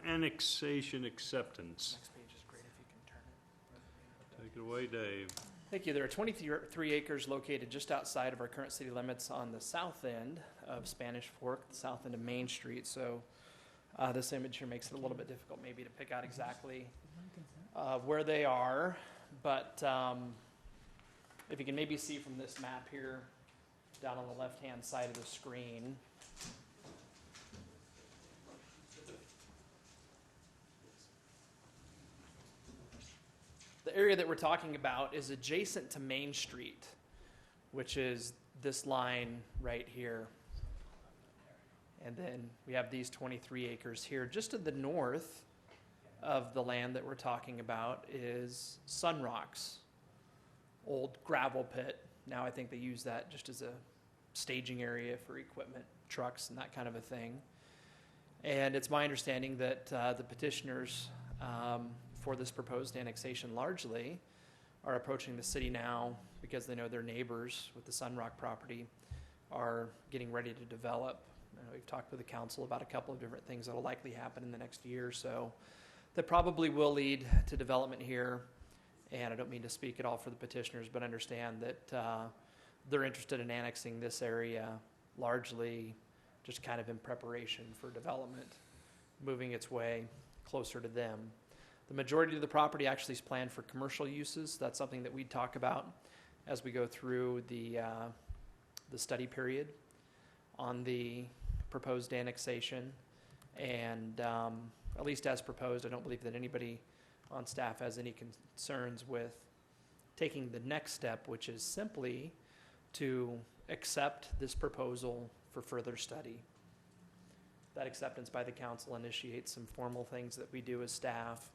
annexation acceptance. Next page is great if you can turn it. Take it away, Dave. Thank you. There are 23 acres located just outside of our current city limits on the south end of Spanish Fork, the south end of Main Street. So this image here makes it a little bit difficult maybe to pick out exactly where they are. But if you can maybe see from this map here, down on the left-hand side of the screen, the area that we're talking about is adjacent to Main Street, which is this line right here. And then we have these 23 acres here. Just to the north of the land that we're talking about is Sunrocks, old gravel pit. Now I think they use that just as a staging area for equipment, trucks, and that kind of a thing. And it's my understanding that the petitioners for this proposed annexation largely are approaching the city now because they know their neighbors with the Sunrock property are getting ready to develop. We've talked with the council about a couple of different things that will likely happen in the next year or so that probably will lead to development here. And I don't mean to speak at all for the petitioners, but understand that they're interested in annexing this area largely just kind of in preparation for development, moving its way closer to them. The majority of the property actually is planned for commercial uses. That's something that we talk about as we go through the study period on the proposed annexation. And at least as proposed, I don't believe that anybody on staff has any concerns with taking the next step, which is simply to accept this proposal for further study. That acceptance by the council initiates some formal things that we do as staff.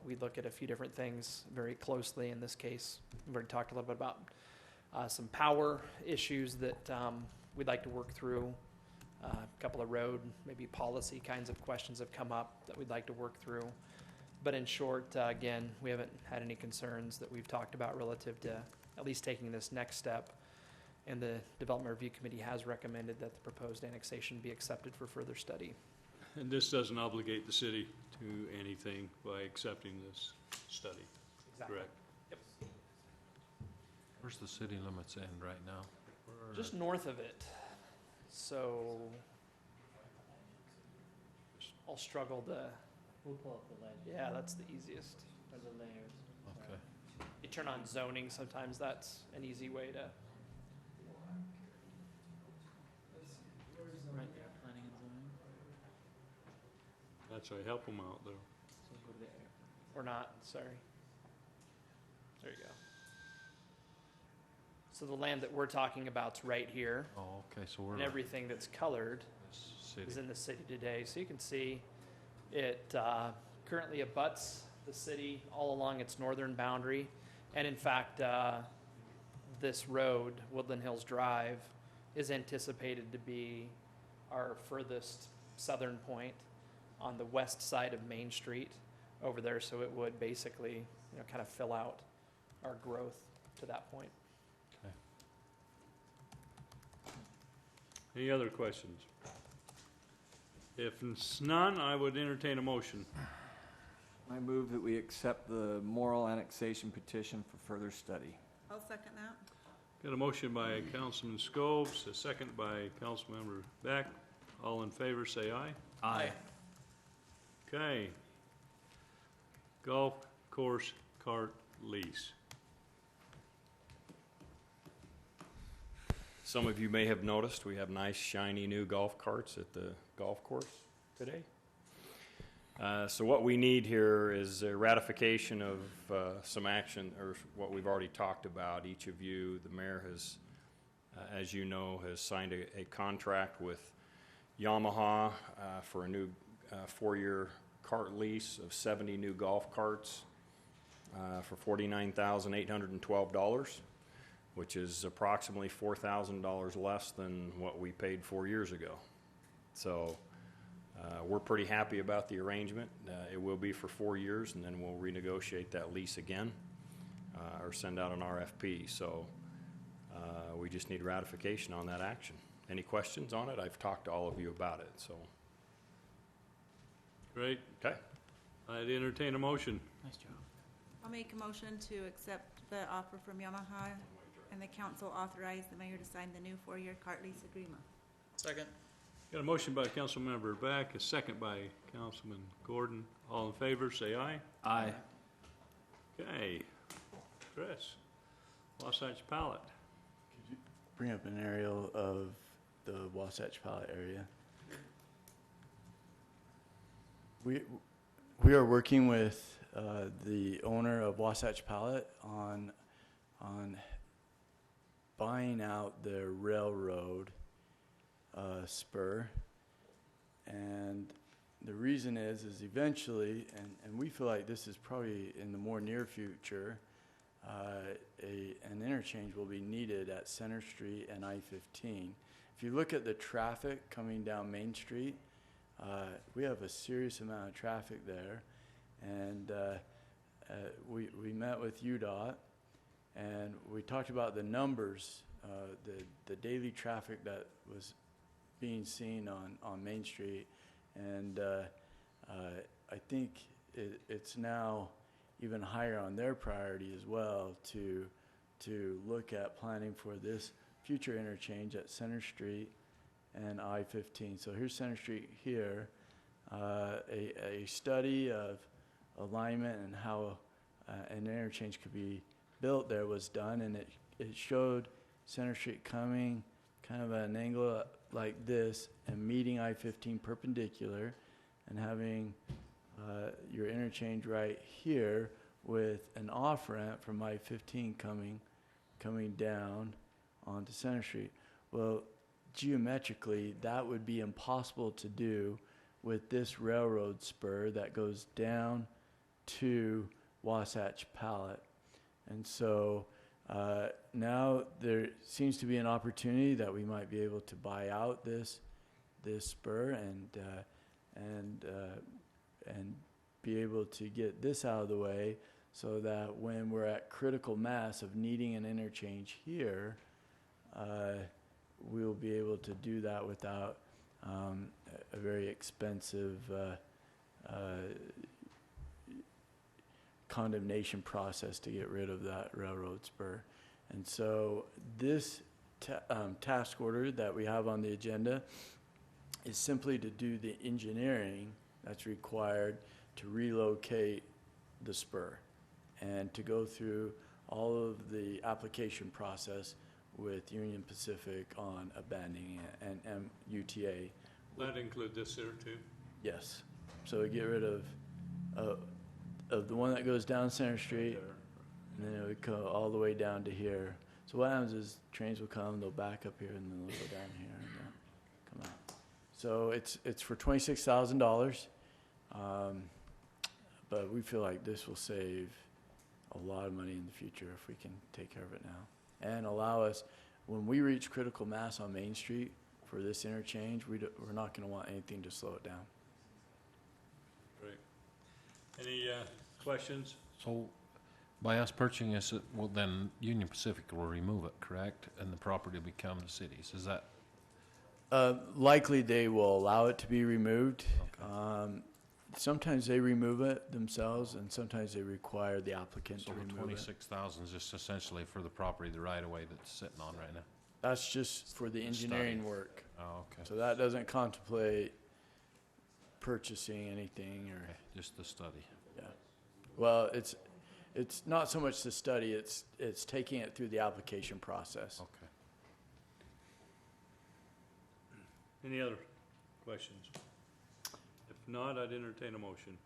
We look at a few different things very closely. In this case, we've already talked a little bit about some power issues that we'd like to work through. A couple of road, maybe policy kinds of questions have come up that we'd like to work through. But in short, again, we haven't had any concerns that we've talked about relative to at least taking this next step. And the Development Review Committee has recommended that the proposed annexation be accepted for further study. And this doesn't obligate the city to anything by accepting this study, Exactly. correct? Yep. Where's the city limits end right now? Just north of it. So I'll struggle to, We'll pull up the ledge. yeah, that's the easiest. Or the layers. Okay. You turn on zoning, sometimes that's an easy way to, Right there, planning and zoning. That's why help them out, though. So go to the air. or not, sorry. There you go. So the land that we're talking about's right here, Oh, okay, so we're and like everything that's colored this is city. in the city today. So you can see it currently abuts the city all along its northern boundary. And in fact, this road, Woodland Hills Drive, is anticipated to be our furthest southern point on the west side of Main Street over there. So it would basically, kind of fill out our growth to that point. Any other questions? If it's none, I would entertain a motion. I move that we accept the moral annexation petition for further study. I'll second that. Got a motion by Councilman Scobes, a second by Councilmember Beck. All in favor, say aye. Aye. Okay. Golf course cart lease. Some of you may have noticed we have nice shiny new golf carts at the golf course today. So what we need here is a ratification of some action, or what we've already talked about. Each of you, the mayor has, as you know, has signed a contract with Yamaha for a new 4-year cart lease of 70 new golf carts for $49,812, which is approximately $4,000 less than what we paid 4 years ago. So we're pretty happy about the arrangement. It will be for 4 years, and then we'll renegotiate that lease again or send out an RFP. So we just need ratification on that action. Any questions on it? I've talked to all of you about it. So Great. okay. I'd entertain a motion. Nice job. I'll make a motion to accept the offer from Yamaha and the council authorize the mayor to sign the new 4-year cart lease agreement. Second. Got a motion by Councilmember Beck, a second by Councilman Gordon. All in favor, say aye. Aye. Okay. Chris, Wasatch Pallet. Bring up an aerial of the Wasatch Pallet area. We are working with the owner of Wasatch Pallet on buying out the railroad spur, and the reason is eventually, and we feel like this is probably in the more near future, an interchange will be needed at Center Street and I-15. If you look at the traffic coming down Main Street, we have a serious amount of traffic there, and we met with UDOT, and we talked about the numbers, the daily traffic that was being seen on Main Street, and I think it's now even higher on their priority as well to look at planning for this future interchange at Center Street and I-15. So here's Center Street here, a study of alignment and how an interchange could be built there was done, and it showed Center Street coming kind of at an angle like this and meeting I-15 perpendicular and having your interchange right here with an off-ramp from I-15 coming down onto Center Street. Well, geometrically, that would be impossible to do with this railroad spur that goes down to Wasatch Pallet. And so now there seems to be an opportunity that we might be able to buy out this spur and be able to get this out of the way, so that when we're at critical mass of needing an interchange here, we'll be able to do that without a very expensive condemnation process to get rid of that railroad spur. And so this task order that we have on the agenda is simply to do the engineering that's required to relocate the spur and to go through all of the application process with Union Pacific on abandoning it and UTA. That include this here too? Yes. So we get rid of the one that goes down Center Street, and then it would go all the way down to here. So what happens is trains will come, they'll back up here, and then they'll go down here and come out. So it's for $26,000, but we feel like this will save a lot of money in the future if we can take care of it now, and allow us, when we reach critical mass on Main Street for this interchange, we're not going to want anything to slow it down. Great. Any questions? So by us purchasing this, well, then Union Pacific will remove it, correct? And the property will become the city's. Is that Likely they will allow it to be removed. Okay. Sometimes they remove it themselves, and sometimes they require the applicant So to the remove it. 26,000 is just essentially for the property, the right-of-way that's sitting on right now? That's just for the engineering work. Oh, okay. So that doesn't contemplate purchasing anything or, Okay, just the study. yeah. Well, it's not so much the study, it's taking it through the application process. Okay. Any other questions? If not, I'd entertain a motion.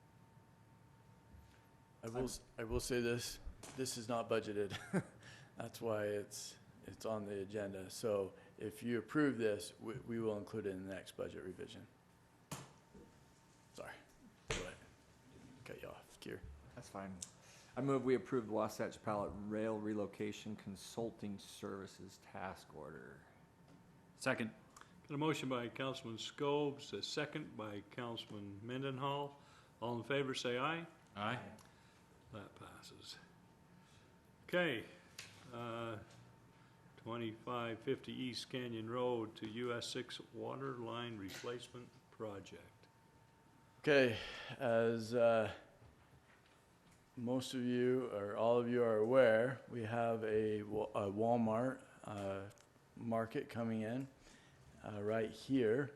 I will say this is not budgeted. That's why it's on the agenda. So if you approve this, we will include it in the next budget revision. Sorry. Go ahead. Cut you off, Kier. That's fine. I move we approve the Wasatch Pallet Rail Relocation Consulting Services Task Order. Second. Got a motion by Councilman Scobes, a second by Councilman Mendenhall. All in favor, say aye. Aye. That passes. Okay, 2550 East Canyon Road to US 6 water line replacement project. Okay, as most of you or all of you are aware, we have a Walmart market coming in right here.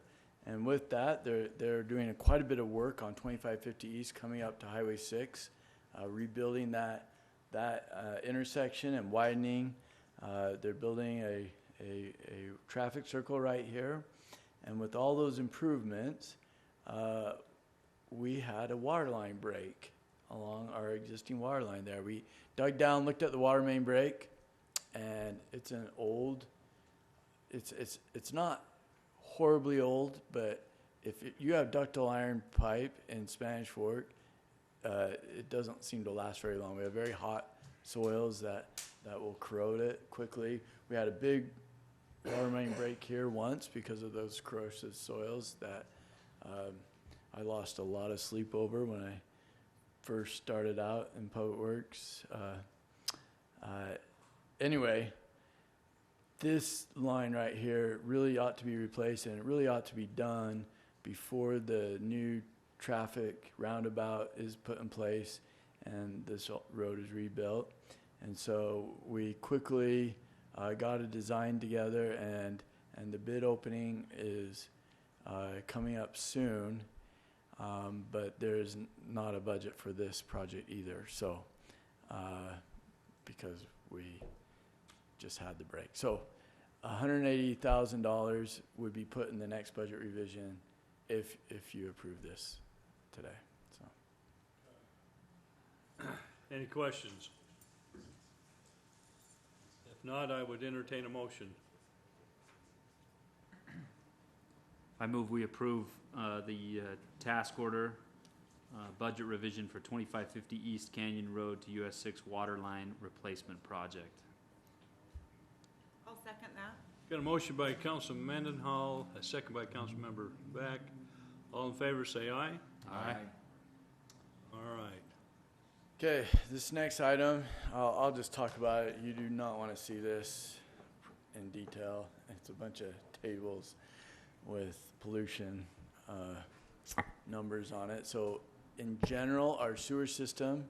And with that, they're doing quite a bit of work on 2550 East coming up to Highway 6, rebuilding that intersection and widening. They're building a traffic circle right here. And with all those improvements, we had a water line break along our existing water line there. We dug down, looked at the water main break, and it's an old, it's not horribly old, but if you have ductile iron pipe in Spanish Fork, it doesn't seem to last very long. We have very hot soils that will corrode it quickly. We had a big water main break here once because of those corrosive soils that I lost a lot of sleep over when I first started out in Public Works. Anyway, this line right here really ought to be replaced, and it really ought to be done before the new traffic roundabout is put in place and this road is rebuilt. And so we quickly got a design together, and the bid opening is coming up soon. But there's not a budget for this project either, so because we just had the break. So $180,000 would be put in the next budget revision if you approve this today. So, Any questions? If not, I would entertain a motion. I move we approve the task order, budget revision for 2550 East Canyon Road to US 6 water line replacement project. I'll second that. Got a motion by Councilman Mendenhall, a second by Councilmember Beck. All in favor, say aye. Aye. All right. okay, this next item, I'll just talk about it. You do not want to see this in detail. It's a bunch of tables with pollution numbers on it. So in general, our sewer system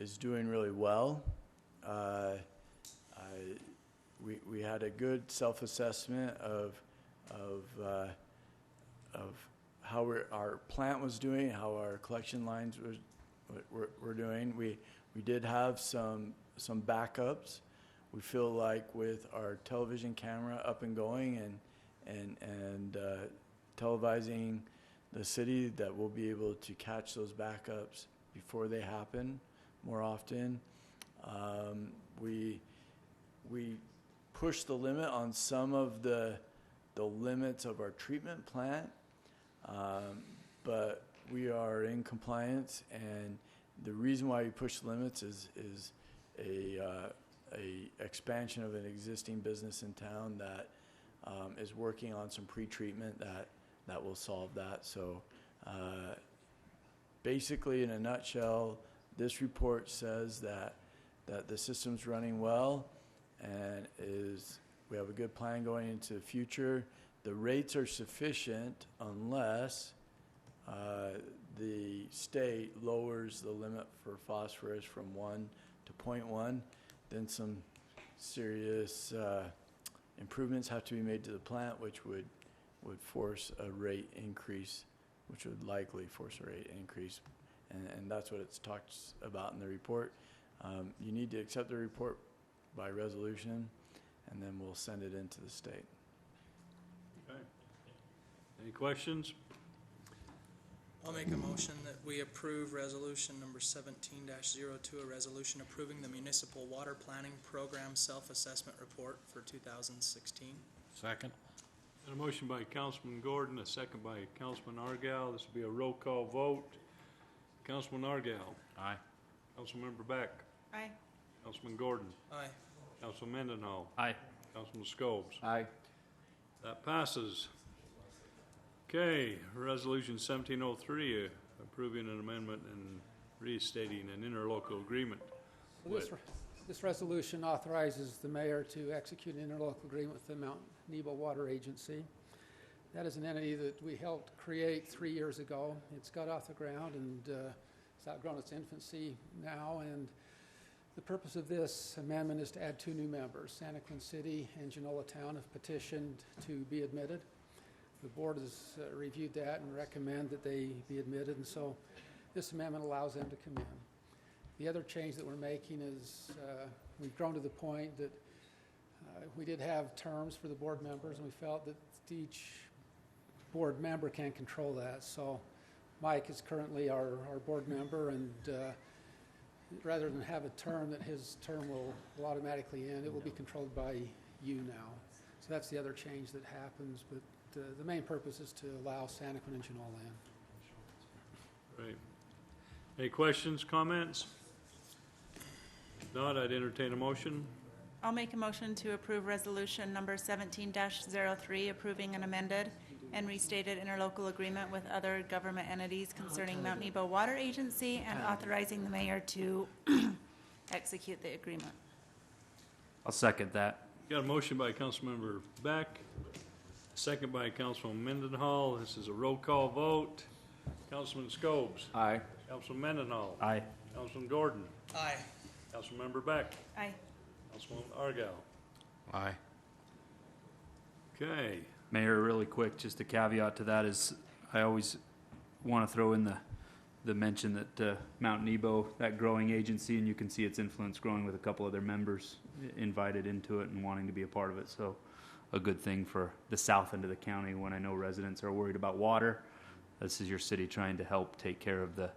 is doing really well. We had a good self-assessment of how our plant was doing, how our collection lines were doing. We did have some backups. We feel like with our television camera up and going and televising the city, that we'll be able to catch those backups before they happen more often. We push the limit on some of the limits of our treatment plant, but we are in compliance, and the reason why we push the limits is a expansion of an existing business in town that is working on some pre-treatment that will solve that. So basically, in a nutshell, this report says that the system's running well, and we have a good plan going into the future, the rates are sufficient unless the state lowers the limit for phosphorus from 1 to 0.1. Then some serious improvements have to be made to the plant, which would force a rate increase, which would likely force a rate increase. And that's what it's talked about in the report. You need to accept the report by resolution, and then we'll send it into the state. Okay. Any questions? I'll make a motion that we approve resolution number 17-02, a resolution approving the municipal water planning program self-assessment report for 2016. Second? A motion by Councilman Gordon, a second by Councilman Argal. This will be a roll call vote. Councilman Argal. Aye. Councilmember Beck. Aye. Councilman Gordon. Aye. Councilman Mendenhall. Aye. Councilman Scobes. Aye. That passes. Okay, resolution 1703, approving an amendment and restating an interlocal agreement. So this resolution authorizes the mayor to execute an interlocal agreement with the Mount Nebo Water Agency. That is an entity that we helped create 3 years ago. It's got off the ground and it's outgrown its infancy now. And the purpose of this amendment is to add 2 new members. Santaquin City and Genola Town have petitioned to be admitted. The board has reviewed that and recommend that they be admitted, and so this amendment allows them to come in. The other change that we're making is we've grown to the point that we did have terms for the board members, and we felt that each board member can control that. So Mike is currently our board member, and rather than have a term that his term will automatically end, it will be controlled by you now. So that's the other change that happens, but the main purpose is to allow Santaquin and Genola in. Right. Any questions, comments? If not, I'd entertain a motion. I'll make a motion to approve resolution number 17-03, approving an amended and restated interlocal agreement with other government entities concerning Mount Nebo Water Agency and authorizing the mayor to execute the agreement. I'll second that. Got a motion by Councilmember Beck, second by Councilman Mendenhall. This is a roll call vote. Councilman Scobes. Aye. Councilman Mendenhall. Aye. Councilman Gordon. Aye. Councilmember Beck. Aye. Councilman Argal. Aye. Okay. Mayor, really quick, just a caveat to that is I always want to throw in the mention that Mount Nebo, that growing agency, and you can see its influence growing with a couple of their members invited into it and wanting to be a part of it. So a good thing for the south end of the county when I know residents are worried about water. This is your city trying to help take care of the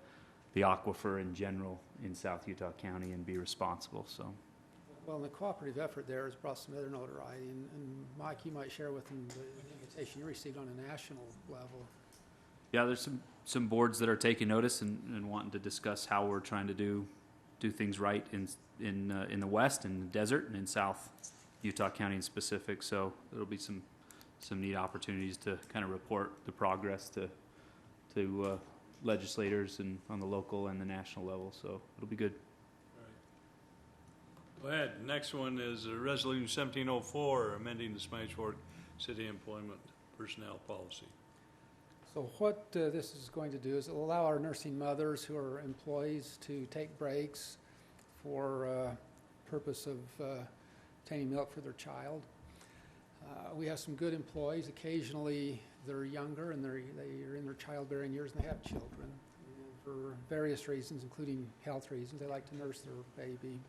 aquifer in general in South Utah County and be responsible. So. Well, the cooperative effort there has brought some other notoriety, and Mike, you might share with them the invitation you received on a national level. Yeah, there's some boards that are taking notice and wanting to discuss how we're trying to do things right in the west and the desert and in South Utah County in specific. So there'll be some neat opportunities to kind of report the progress to legislators and on the local and the national level. So it'll be good. Go ahead. Next one is Resolution 1704, amending the Spanish Fork City Employment Personnel Policy. So what this is going to do is it'll allow our nursing mothers who are employees to take breaks for purpose of obtaining milk for their child. We have some good employees. Occasionally they're younger and they're in their childbearing years and they have children. For various reasons, including health reasons, they like to nurse their baby.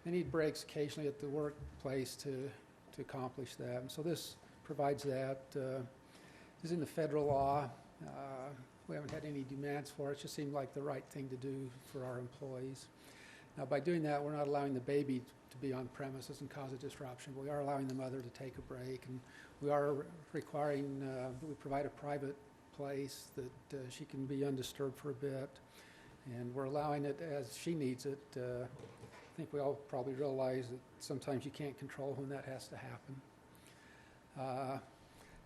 They need breaks occasionally at the workplace to accomplish that. And so this provides that. This is in the federal law. We haven't had any demands for it. It just seemed like the right thing to do for our employees. Now, by doing that, we're not allowing the baby to be on premises and cause a disruption, but we are allowing the mother to take a break, and we are requiring that we provide a private place that she can be undisturbed for a bit, and we're allowing it as she needs it. I think we all probably realize that sometimes you can't control when that has to happen.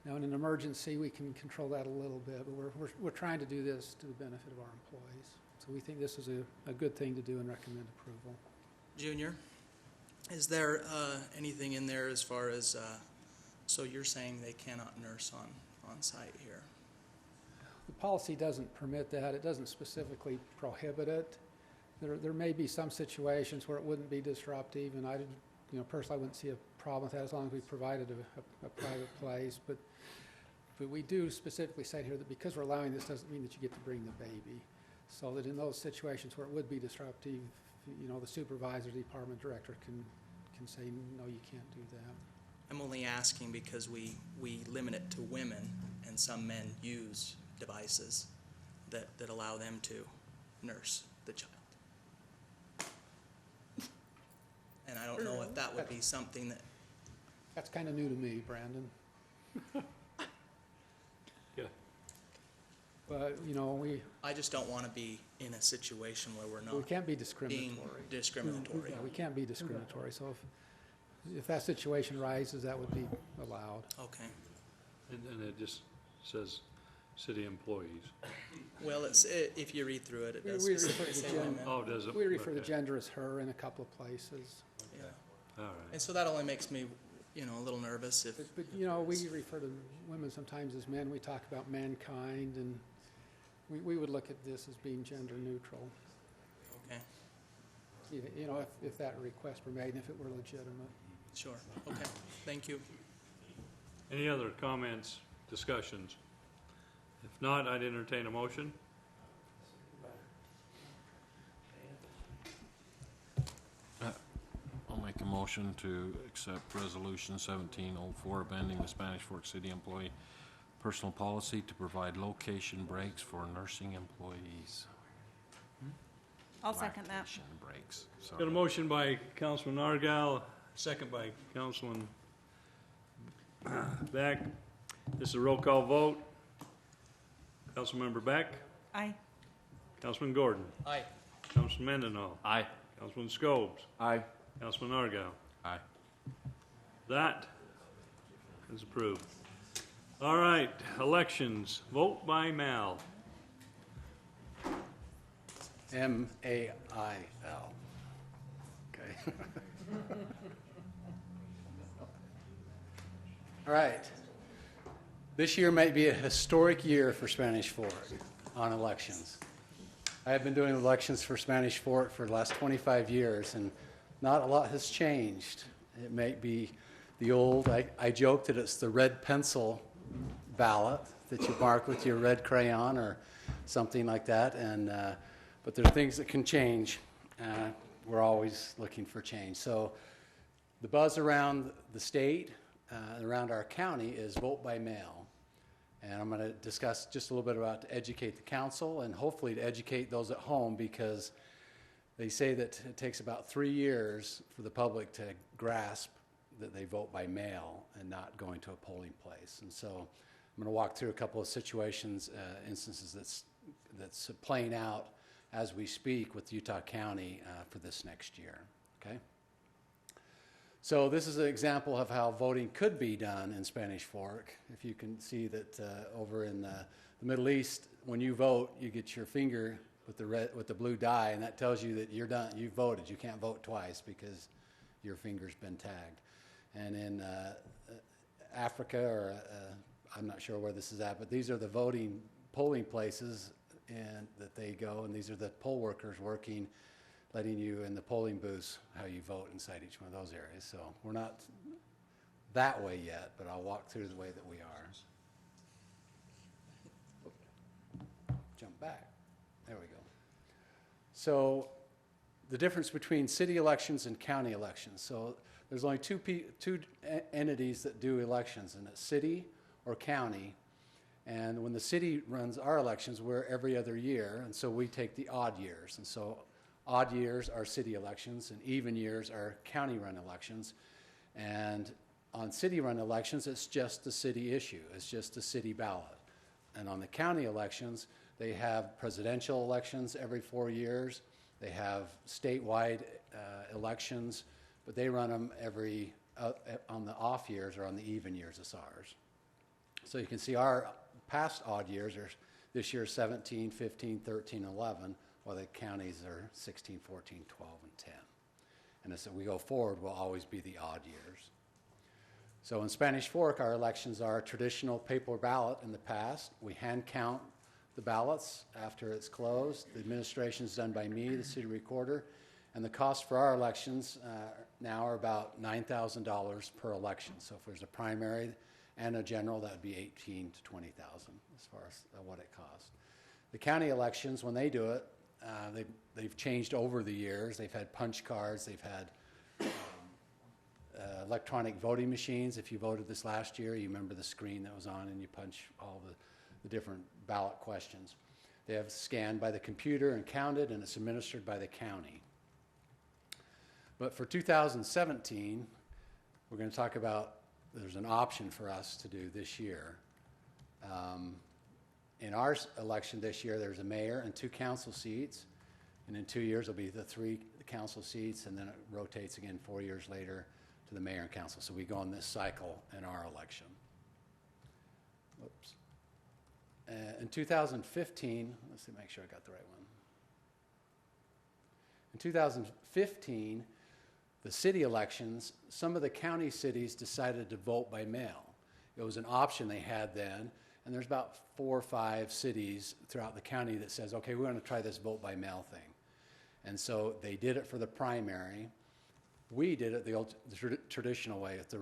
Now, in an emergency, we can control that a little bit, but we're trying to do this to the benefit of our employees. So we think this is a good thing to do and recommend approval. Junior, is there anything in there as far as So you're saying they cannot nurse on site here? The policy doesn't permit that. It doesn't specifically prohibit it. There may be some situations where it wouldn't be disruptive, and personally, I wouldn't see a problem with that as long as we provided a private place. But we do specifically say here that because we're allowing this doesn't mean that you get to bring the baby. So that in those situations where it would be disruptive, the supervisor, the department director can say, no, you can't do that. I'm only asking because we limit it to women, and some men use devices that allow them to nurse the child. And I don't know if that would be something that, That's kind of new to me, Brandon. Yeah. But, I just don't want to be in a situation where we're we not can't be being discriminatory. discriminatory. Yeah, we can't be discriminatory. So if that situation arises, that would be allowed. Okay. And it just says city employees. Well, if you read through it, it does We refer specifically to say the women. Oh, does it? We refer to Okay. gender as her in a couple of places. Yeah. All right. And so that only makes me, a little nervous if, But we refer to women sometimes as men. We talk about mankind, and we would look at this as being gender neutral. okay, If that request were made and if it were legitimate. sure, okay, thank you. Any other comments, discussions? If not, I'd entertain a motion. I'll make a motion to accept Resolution 1704, amending the Spanish Fork City employee personal policy to provide location breaks for nursing employees. I'll second that. Location breaks, Got a sorry. motion by Councilman Argyle, second by Councilman Beck. This is a roll call vote. Councilmember Beck, Aye. Councilman Gordon, Aye. Councilman Mendenhall, Aye. Councilman Scobes, Aye. Councilman Argyle. Aye. That is approved. All right, elections, vote by mail. M-A-I-L. Okay. All right. This year might be a historic year for Spanish Fork on elections. I have been doing elections for Spanish Fork for the last 25 years, and not a lot has changed. It might be the old, I joke that it's the red pencil ballot that you mark with your red crayon or something like that, but there are things that can change. We're always looking for change. So the buzz around the state, around our county, is vote by mail. And I'm going to discuss just a little bit about to educate the council and hopefully to educate those at home, because they say that it takes about 3 years for the public to grasp that they vote by mail and not going to a polling place. And so I'm going to walk through a couple of situations, instances that's playing out as we speak with Utah County for this next year. Okay? So this is an example of how voting could be done in Spanish Fork. If you can see that over in the Middle East, when you vote, you get your finger with the blue dye, and that tells you that you're done. You voted. You can't vote twice because your finger's been tagged. And in Africa, or I'm not sure where this is at, but these are the polling places and that they go, and these are the poll workers working, letting you in the polling booths how you vote inside each one of those areas. So we're not that way yet, but I'll walk through the way that we are. Jump back. There we go. So the difference between city elections and county elections. So there's only two entities that do elections, and it's city or county. And when the city runs our elections, we're every other year, and so we take the odd years. And so odd years are city elections, and even years are county-run elections. And on city-run elections, it's just the city issue. It's just the city ballot. And on the county elections, they have presidential elections every 4 years. They have statewide elections, but they run them every on the off years or on the even years as ours. So you can see our past odd years are this year 17, 15, 13, 11, while the counties are 16, 14, 12, and 10. And as we go forward, will always be the odd years. So in Spanish Fork, our elections are a traditional paper ballot in the past. We hand count the ballots after it's closed. The administration is done by me, the city recorder, and the cost for our elections now are about $9,000 per election. So if there's a primary and a general, that would be $18,000 to $20,000 as far as what it costs. The county elections, when they do it, they've changed over the years. They've had punch cards. They've had electronic voting machines. If you voted this last year, you remember the screen that was on and you punch all the different ballot questions. They have scanned by the computer and counted, and it's administered by the county. But for 2017, we're going to talk about, there's an option for us to do this year. In our election this year, there's a mayor and 2 council seats. And in 2 years, it'll be the 3 council seats, and then it rotates again 4 years later to the mayor and council. So we go on this cycle in our election. Whoops. In 2015, let's see, make sure I got the right one. In 2015, the city elections, some of the county cities decided to vote by mail. It was an option they had then, and there's about 4 or 5 cities throughout the county that says, okay, we're going to try this vote by mail thing. And so they did it for the primary. We did it the traditional way, with the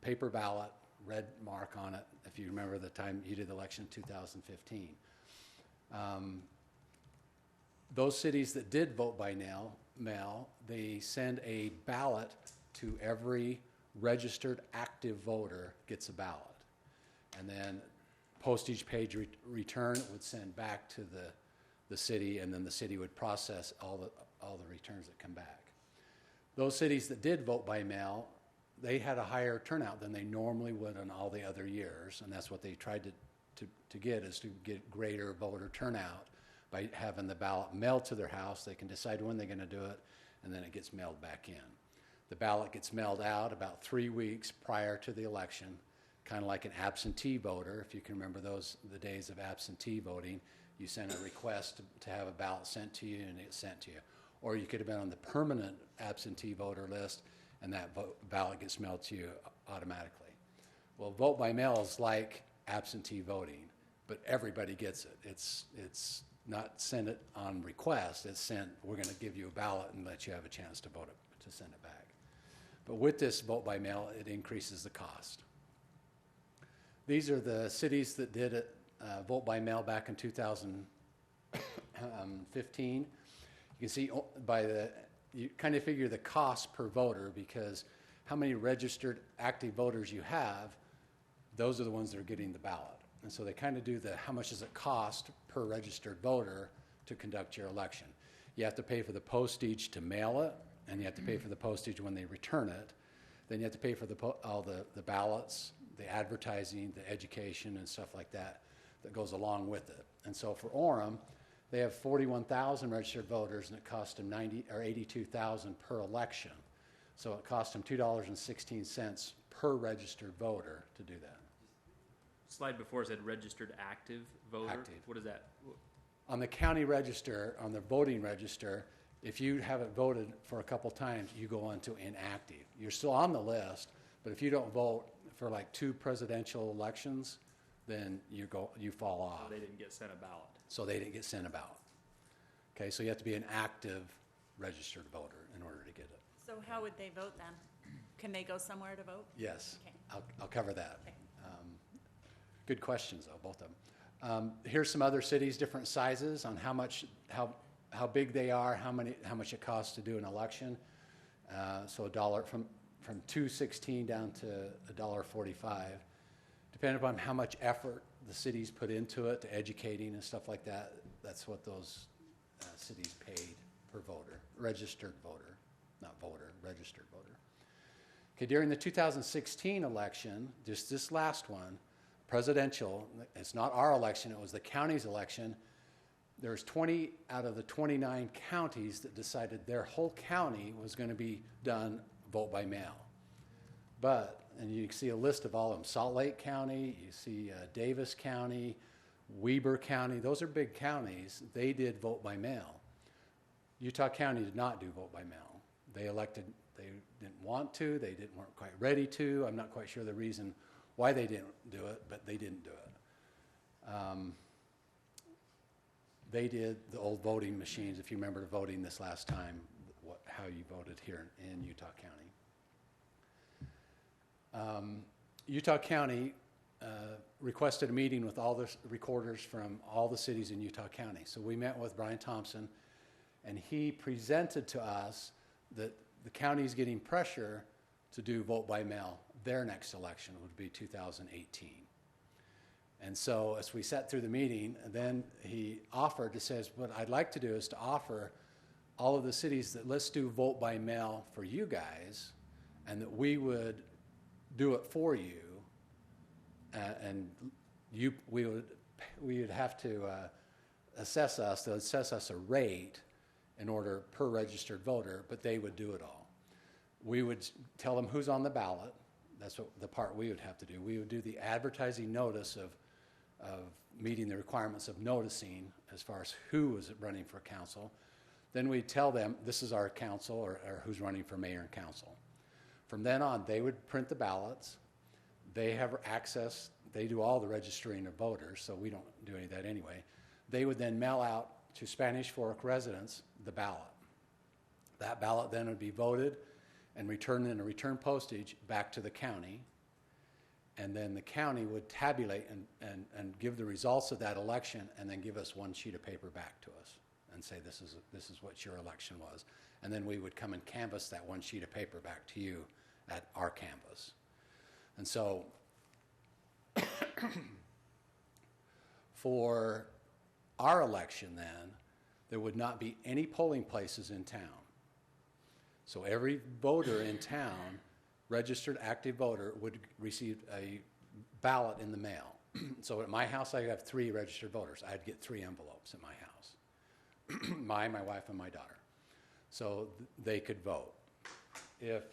paper ballot, red mark on it, if you remember the time you did the election in 2015. Those cities that did vote by mail, they send a ballot to every registered active voter gets a ballot. And then postage paid return would send back to the city, and then the city would process all the returns that come back. Those cities that did vote by mail, they had a higher turnout than they normally would in all the other years, and that's what they tried to get, is to get greater voter turnout by having the ballot mailed to their house. They can decide when they're going to do it, and then it gets mailed back in. The ballot gets mailed out about 3 weeks prior to the election, kind of like an absentee voter. If you can remember the days of absentee voting, you sent a request to have a ballot sent to you, and it's sent to you. Or you could have been on the permanent absentee voter list, and that ballot gets mailed to you automatically. Well, vote by mail is like absentee voting, but everybody gets it. It's not send it on request. It's sent, we're going to give you a ballot and let you have a chance to vote it, to send it back. But with this vote by mail, it increases the cost. These are the cities that did it, vote by mail back in 2015. You can see you kind of figure the cost per voter, because how many registered active voters you have, those are the ones that are getting the ballot. And so they kind of do how much does it cost per registered voter to conduct your election. You have to pay for the postage to mail it, and you have to pay for the postage when they return it. Then you have to pay for all the ballots, the advertising, the education, and stuff like that goes along with it. And so for Orem, they have 41,000 registered voters, and it cost them $82,000 per election. So it cost them $2.16 per registered voter to do that. Slide before said registered active voter. Active. What is that? On the county register, on the voting register, if you haven't voted for a couple times, you go on to inactive. You're still on the list, but if you don't vote for like 2 presidential elections, then you fall off. So they didn't get sent a ballot. So they didn't get sent a ballot. Okay, so you have to be an active registered voter in order to get it. So how would they vote then? Can they go somewhere to vote? Yes, Okay. I'll cover that. Okay. Good questions, though, both of them. Here's some other cities, different sizes on how big they are, how much it costs to do an election. So $1 from $2.16 down to $1.45, depending upon how much effort the cities put into it, to educating and stuff like that. That's what those cities paid per voter, registered voter, not voter, registered voter. Okay, during the 2016 election, just this last one, presidential, it's not our election, it was the county's election. There's 20 out of the 29 counties that decided their whole county was going to be done vote by mail. And you can see a list of all of them. Salt Lake County, you see Davis County, Weber County, those are big counties. They did vote by mail. Utah County did not do vote by mail. They They didn't want to, weren't quite ready to. I'm not quite sure the reason why they didn't do it, but they didn't do it. They did the old voting machines, if you remember voting this last time, how you voted here in Utah County. Utah County requested a meeting with all the recorders from all the cities in Utah County. So we met with Brian Thompson, and he presented to us that the county is getting pressure to do vote by mail. Their next election would be 2018. And so as we sat through the meeting, then he offered, he says, what I'd like to do is to offer all of the cities that let's do vote by mail for you guys, and that we would do it for you, and we would have to assess us a rate in order per registered voter, but they would do it all. We would tell them who's on the ballot. That's what the part we would have to do. We would do the advertising notice of meeting the requirements of noticing as far as who was running for council. Then we'd tell them this is our council, or who's running for mayor and council. From then on, they would print the ballots. They have access. They do all the registering of voters, so we don't do any of that anyway. They would then mail out to Spanish Fork residents the ballot. That ballot then would be voted and returned in a return postage back to the county. And then the county would tabulate and give the results of that election, and then give us one sheet of paper back to us and say, this is what your election was. And then we would come and canvass that one sheet of paper back to you at our canvas. And so for our election then, there would not be any polling places in town. So every voter in town, registered active voter, would receive a ballot in the mail. So at my house, I have 3 registered voters. I'd get 3 envelopes at my house. My wife, and my daughter. So they could vote. If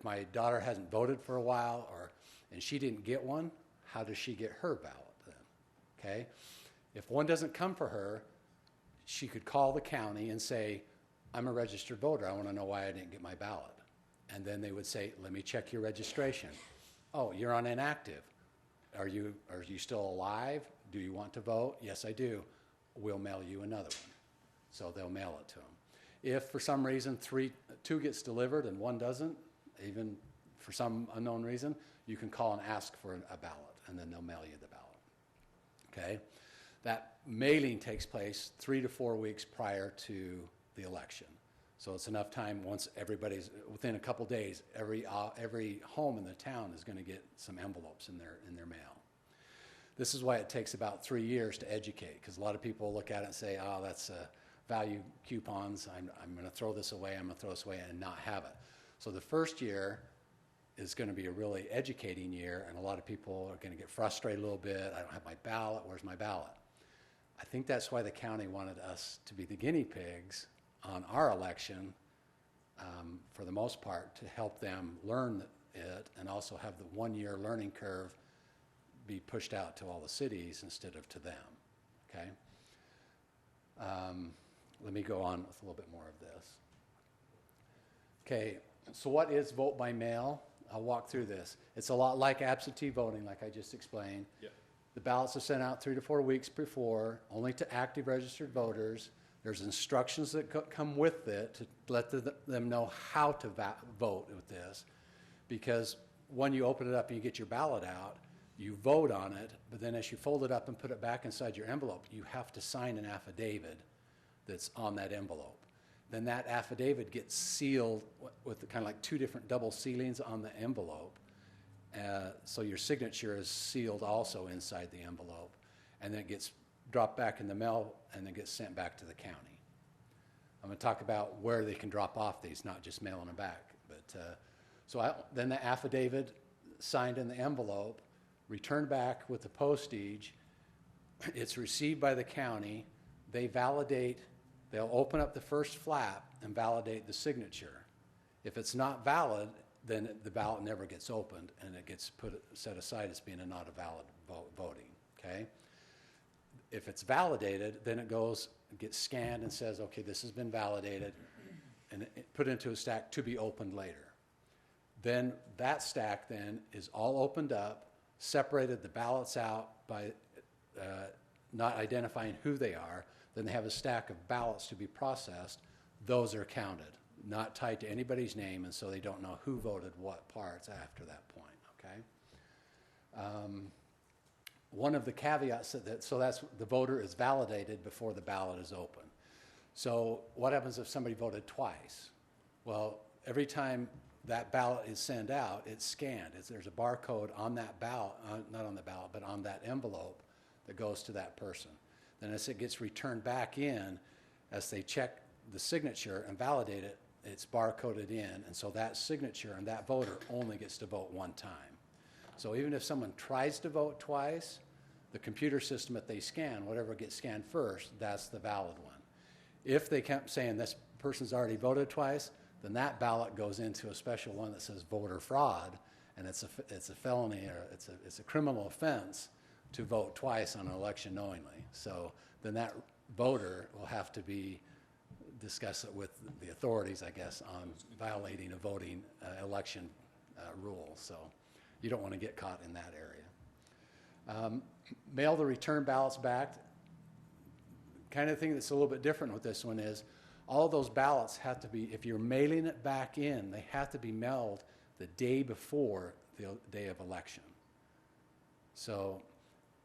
my daughter hasn't voted for a while, and she didn't get one, how does she get her ballot then? Okay? If one doesn't come for her, she could call the county and say, I'm a registered voter. I want to know why I didn't get my ballot. And then they would say, let me check your registration. Oh, you're on inactive. Are you still alive? Do you want to vote? Yes, I do. We'll mail you another one. So they'll mail it to them. If for some reason 2 gets delivered and 1 doesn't, even for some unknown reason, you can call and ask for a ballot, and then they'll mail you the ballot. Okay? That mailing takes place 3 to 4 weeks prior to the election. So it's enough time, once everybody's, within a couple days, every home in the town is going to get some envelopes in their mail. This is why it takes about 3 years to educate, because a lot of people look at it and say, oh, that's value coupons. I'm going to throw this away. I'm going to throw this away and not have it. So the first year is going to be a really educating year, and a lot of people are going to get frustrated a little bit. I don't have my ballot. Where's my ballot? I think that's why the county wanted us to be the guinea pigs on our election, for the most part, to help them learn it, and also have the 1-year learning curve be pushed out to all the cities instead of to them. Okay? Let me go on with a little bit more of this. Okay, so what is vote by mail? I'll walk through this. It's a lot like absentee voting, like I just explained. Yep. The ballots are sent out 3 to 4 weeks before, only to active registered voters. There's instructions that come with it to let them know how to vote with this, because when you open it up and you get your ballot out, you vote on it, but then as you fold it up and put it back inside your envelope, you have to sign an affidavit that's on that envelope. Then that affidavit gets sealed with kind of like 2 different double sealings on the envelope. So your signature is sealed also inside the envelope, and then it gets dropped back in the mail and then gets sent back to the county. I'm going to talk about where they can drop off these, not just mailing them back. But then the affidavit signed in the envelope, returned back with the postage. It's received by the county. They validate. They'll open up the first flap and validate the signature. If it's not valid, then the ballot never gets opened, and it gets set aside as being not a valid voting. Okay. If it's validated, then it gets scanned and says, okay, this has been validated, and put into a stack to be opened later. Then that stack then is all opened up, separated the ballots out by not identifying who they are. Then they have a stack of ballots to be processed. Those are counted, not tied to anybody's name, and so they don't know who voted what parts after that point, okay? One of the caveats, so that's the voter is validated before the ballot is open. So what happens if somebody voted twice? Well, every time that ballot is sent out, it's scanned. There's a barcode on that ballot, not on the ballot, but on that envelope that goes to that person. Then as it gets returned back in, as they check the signature and validate it, it's barcoded in, and so that signature and that voter only gets to vote one time. So even if someone tries to vote twice, the computer system that they scan, whatever gets scanned first, that's the valid one. If they kept saying this person's already voted twice, then that ballot goes into a special one that says voter fraud, and it's a felony, or it's a criminal offense to vote twice on an election knowingly. So then that voter will have to discuss it with the authorities, I guess, on violating a voting election rule. So you don't want to get caught in that area. Mail the return ballots back. Kind of thing that's a little bit different with this one is all those ballots have to be, if you're mailing it back in, they have to be mailed the day before the day of election. So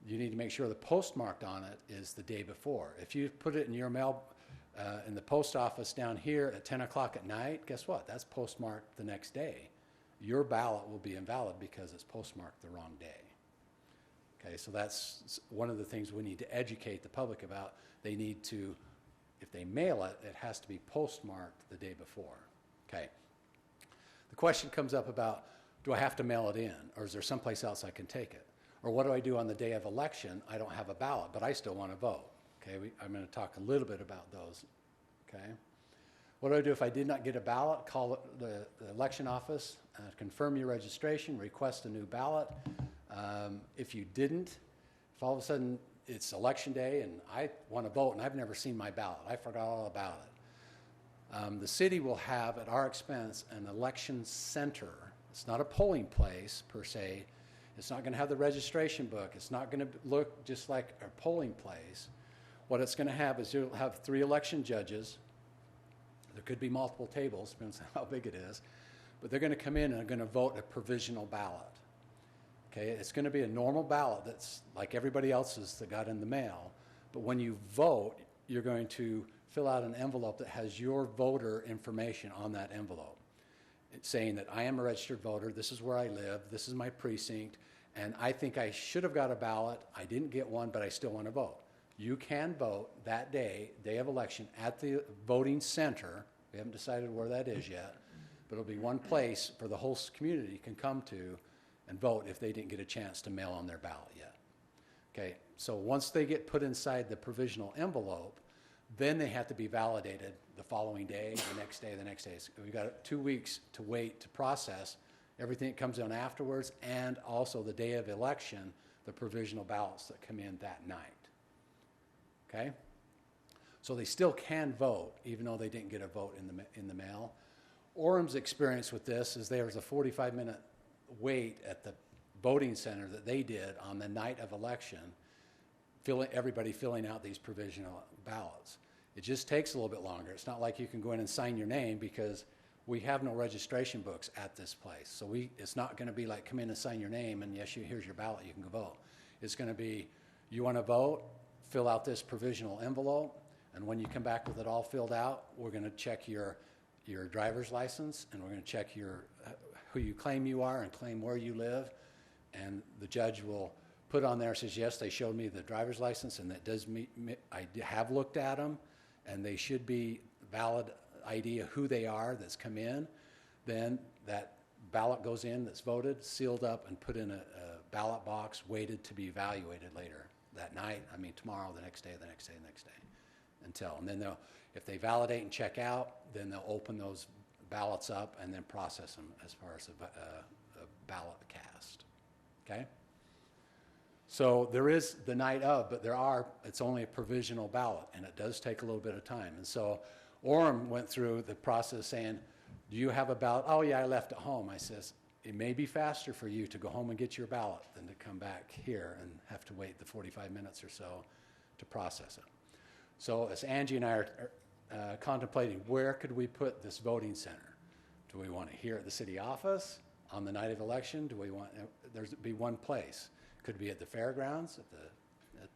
you need to make sure the postmarked on it is the day before. If you put it in your mail in the post office down here at 10 o'clock at night, guess what? That's postmarked the next day. Your ballot will be invalid because it's postmarked the wrong day. Okay, so that's one of the things we need to educate the public about. They need to, if they mail it, it has to be postmarked the day before. Okay. The question comes up about, do I have to mail it in, or is there someplace else I can take it? Or what do I do on the day of election? I don't have a ballot, but I still want to vote. Okay, I'm going to talk a little bit about those. Okay. What do I do if I did not get a ballot? Call the election office, confirm your registration, request a new ballot. If you didn't, if all of a sudden it's election day and I want to vote and I've never seen my ballot, I forgot all about it. The city will have, at our expense, an election center. It's not a polling place per se. It's not going to have the registration book. It's not going to look just like a polling place. What it's going to have is you'll have 3 election judges. There could be multiple tables, depends on how big it is. But they're going to come in and are going to vote a provisional ballot. Okay, it's going to be a normal ballot that's like everybody else's that got in the mail. But when you vote, you're going to fill out an envelope that has your voter information on that envelope. It's saying that I am a registered voter, this is where I live, this is my precinct, and I think I should have got a ballot. I didn't get one, but I still want to vote. You can vote that day of election, at the voting center. We haven't decided where that is yet, but it'll be one place for the whole community can come to and vote if they didn't get a chance to mail on their ballot yet. Okay, so once they get put inside the provisional envelope, then they have to be validated the following day, the next day, the next day. So we've got 2 weeks to wait to process everything that comes in afterwards, and also the day of election, the provisional ballots that come in that night. Okay? So they still can vote, even though they didn't get a vote in the mail. Orem's experience with this is there was a 45-minute wait at the voting center that they did on the night of election, everybody filling out these provisional ballots. It just takes a little bit longer. It's not like you can go in and sign your name because we have no registration books at this place. So it's not going to be like come in and sign your name and yes, here's your ballot, you can go vote. It's going to be, you want to vote, fill out this provisional envelope, and when you come back with it all filled out, we're going to check your driver's license, and we're going to check who you claim you are and claim where you live, and the judge will put on there, says, yes, they showed me the driver's license, and that does I have looked at them, and they should be valid ID of who they are that's come in. Then that ballot goes in that's voted, sealed up, and put in a ballot box, waited to be evaluated later that night, tomorrow, the next day, the next day, the next day, and then if they validate and check out, then they'll open those ballots up and then process them as far as a ballot cast. Okay? So there is the night of, but it's only a provisional ballot, and it does take a little bit of time. And so Orem went through the process saying, do you have a ballot? Oh, yeah, I left it home. I says, it may be faster for you to go home and get your ballot than to come back here and have to wait the 45 minutes or so to process it. So as Angie and I are contemplating, where could we put this voting center? Do we want it here at the city office on the night of election? Do we want, there's be one place. Could be at the fairgrounds, at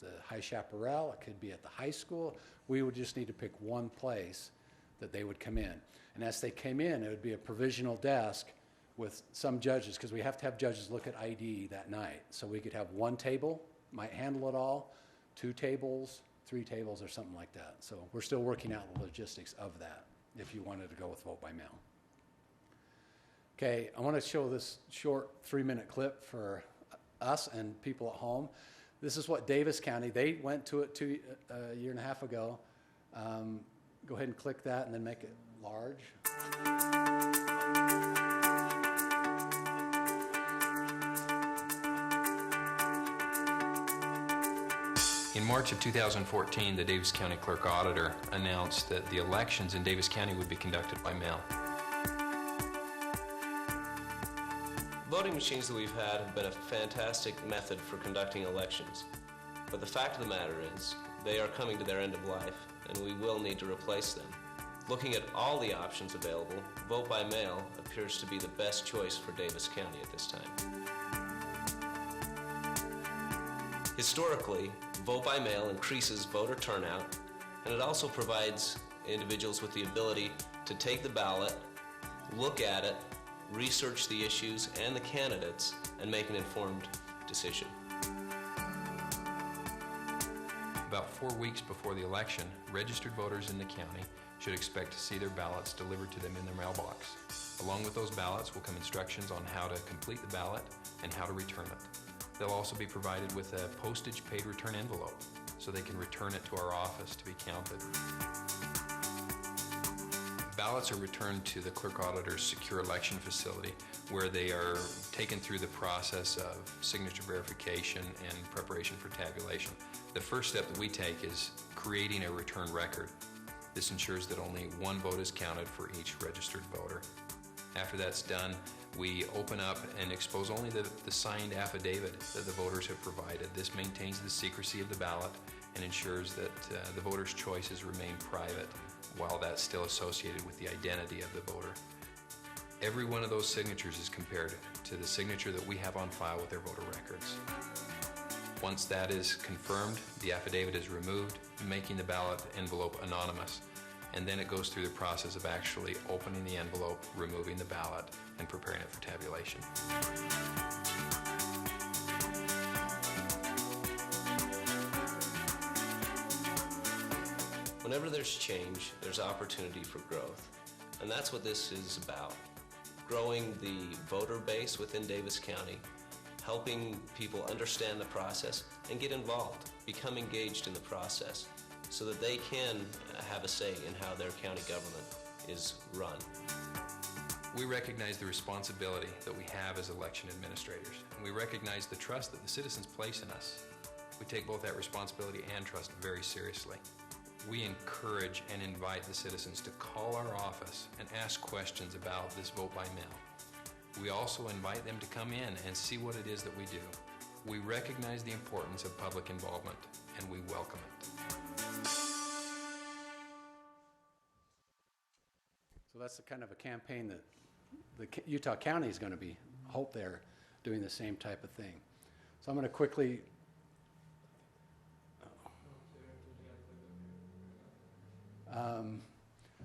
the High Chaparral. It could be at the high school. We would just need to pick one place that they would come in. And as they came in, it would be a provisional desk with some judges, because we have to have judges look at ID that night. So we could have one table, might handle it all, 2 tables, 3 tables, or something like that. So we're still working out the logistics of that, if you wanted to go with vote by mail. Okay, I want to show this short 3-minute clip for us and people at home. This is what Davis County, they went to it a year and a half ago. Go ahead and click that and then make it large. In March of 2014, the Davis County Clerk Auditor announced that the elections in Davis County would be conducted by mail. Voting machines that we've had have been a fantastic method for conducting elections. But the fact of the matter is, they are coming to their end of life, and we will need to replace them. Looking at all the options available, vote by mail appears to be the best choice for Davis County at this time. Historically, vote by mail increases voter turnout, and it also provides individuals with the ability to take the ballot, look at it, research the issues and the candidates, and make an informed decision. About 4 weeks before the election, registered voters in the county should expect to see their ballots delivered to them in their mailbox. Along with those ballots will come instructions on how to complete the ballot and how to return it. They'll also be provided with a postage paid return envelope so they can return it to our office to be counted. Ballots are returned to the Clerk Auditor's secure election facility, where they are taken through the process of signature verification and preparation for tabulation. The first step that we take is creating a return record. This ensures that only one vote is counted for each registered voter. After that's done, we open up and expose only the signed affidavit that the voters have provided. This maintains the secrecy of the ballot and ensures that the voter's choices remain private, while that's still associated with the identity of the voter. Every one of those signatures is compared to the signature that we have on file with their voter records. Once that is confirmed, the affidavit is removed, making the ballot envelope anonymous, and then it goes through the process of actually opening the envelope, removing the ballot, and preparing it for tabulation. Whenever there's change, there's opportunity for growth. And that's what this is about. Growing the voter base within Davis County, helping people understand the process and get involved, become engaged in the process, so that they can have a say in how their county government is run. We recognize the responsibility that we have as election administrators, and we recognize the trust that the citizens place in us. We take both that responsibility and trust very seriously. We encourage and invite the citizens to call our office and ask questions about this vote by mail. We also invite them to come in and see what it is that we do. We recognize the importance of public involvement, and we welcome it. So that's the kind of a campaign that the Utah County is going to be, hope they're doing the same type of thing. So I'm going to quickly,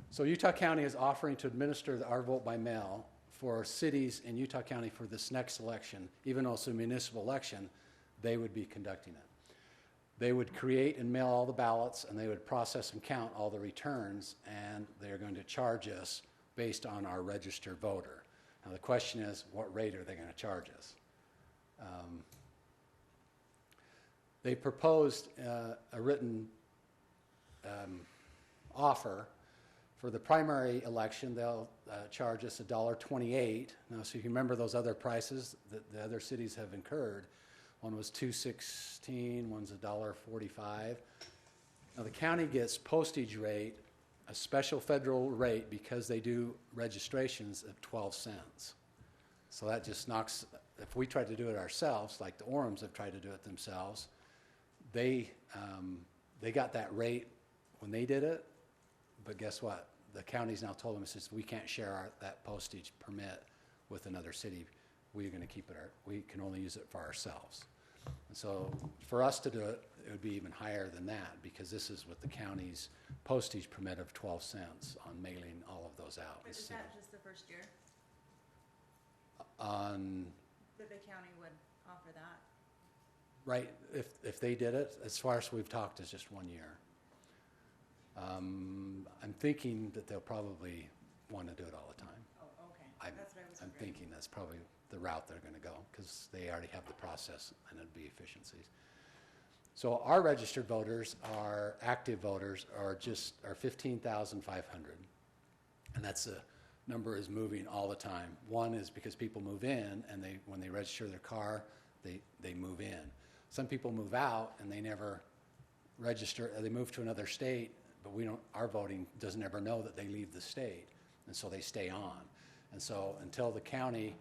so Utah County is offering to administer our vote by mail for cities in Utah County for this next election. Even though it's a municipal election, they would be conducting it. They would create and mail all the ballots, and they would process and count all the returns, and they're going to charge us based on our registered voter. Now the question is, what rate are they going to charge us? They proposed a written offer. For the primary election, they'll charge us $1.28. Now, so you can remember those other prices that the other cities have incurred. One was $2.16, one's $1.45. Now, the county gets postage rate a special federal rate because they do registrations at 12 cents. So that just knocks, if we try to do it ourselves, like the Orms have tried to do it themselves, they got that rate when they did it, but guess what? The county's now told them, it says, we can't share that postage permit with another city. We're going to keep it, we can only use it for ourselves. And so for us to do it, it would be even higher than that because this is with the county's postage permit of 12 cents on mailing all of those out. But is that just the first year On, that the county would offer that? right, if they did it, as far as we've talked, is just 1 year. I'm thinking that they'll probably want to do it all the time. Oh, okay. I'm thinking that's probably the route they're going to go because they already have the process and it'd be efficiencies. So our registered voters, our active voters are 15,500. And that's the number is moving all the time. One is because people move in and when they register their car, they move in. Some people move out and they never register, they move to another state, but our voting doesn't ever know that they leave the state. And so they stay on. And so until the county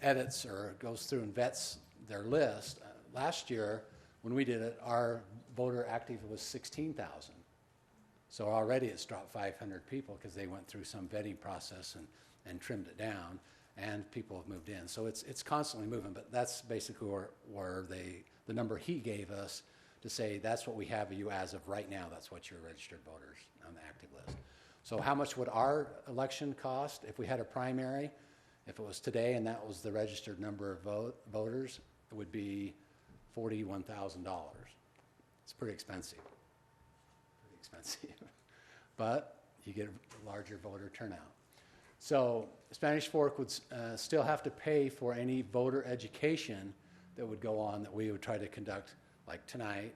edits or goes through and vets their list, last year when we did it, our voter active was 16,000. So already it's dropped 500 people because they went through some vetting process and trimmed it down, and people have moved in. So it's constantly moving, but that's basically where the number he gave us to say that's what we have of you as of right now. That's what your registered voters on the active list. So how much would our election cost if we had a primary? If it was today and that was the registered number of voters, it would be $41,000. It's pretty expensive. But you get a larger voter turnout. So Spanish Fork would still have to pay for any voter education that would go on that we would try to conduct, like tonight.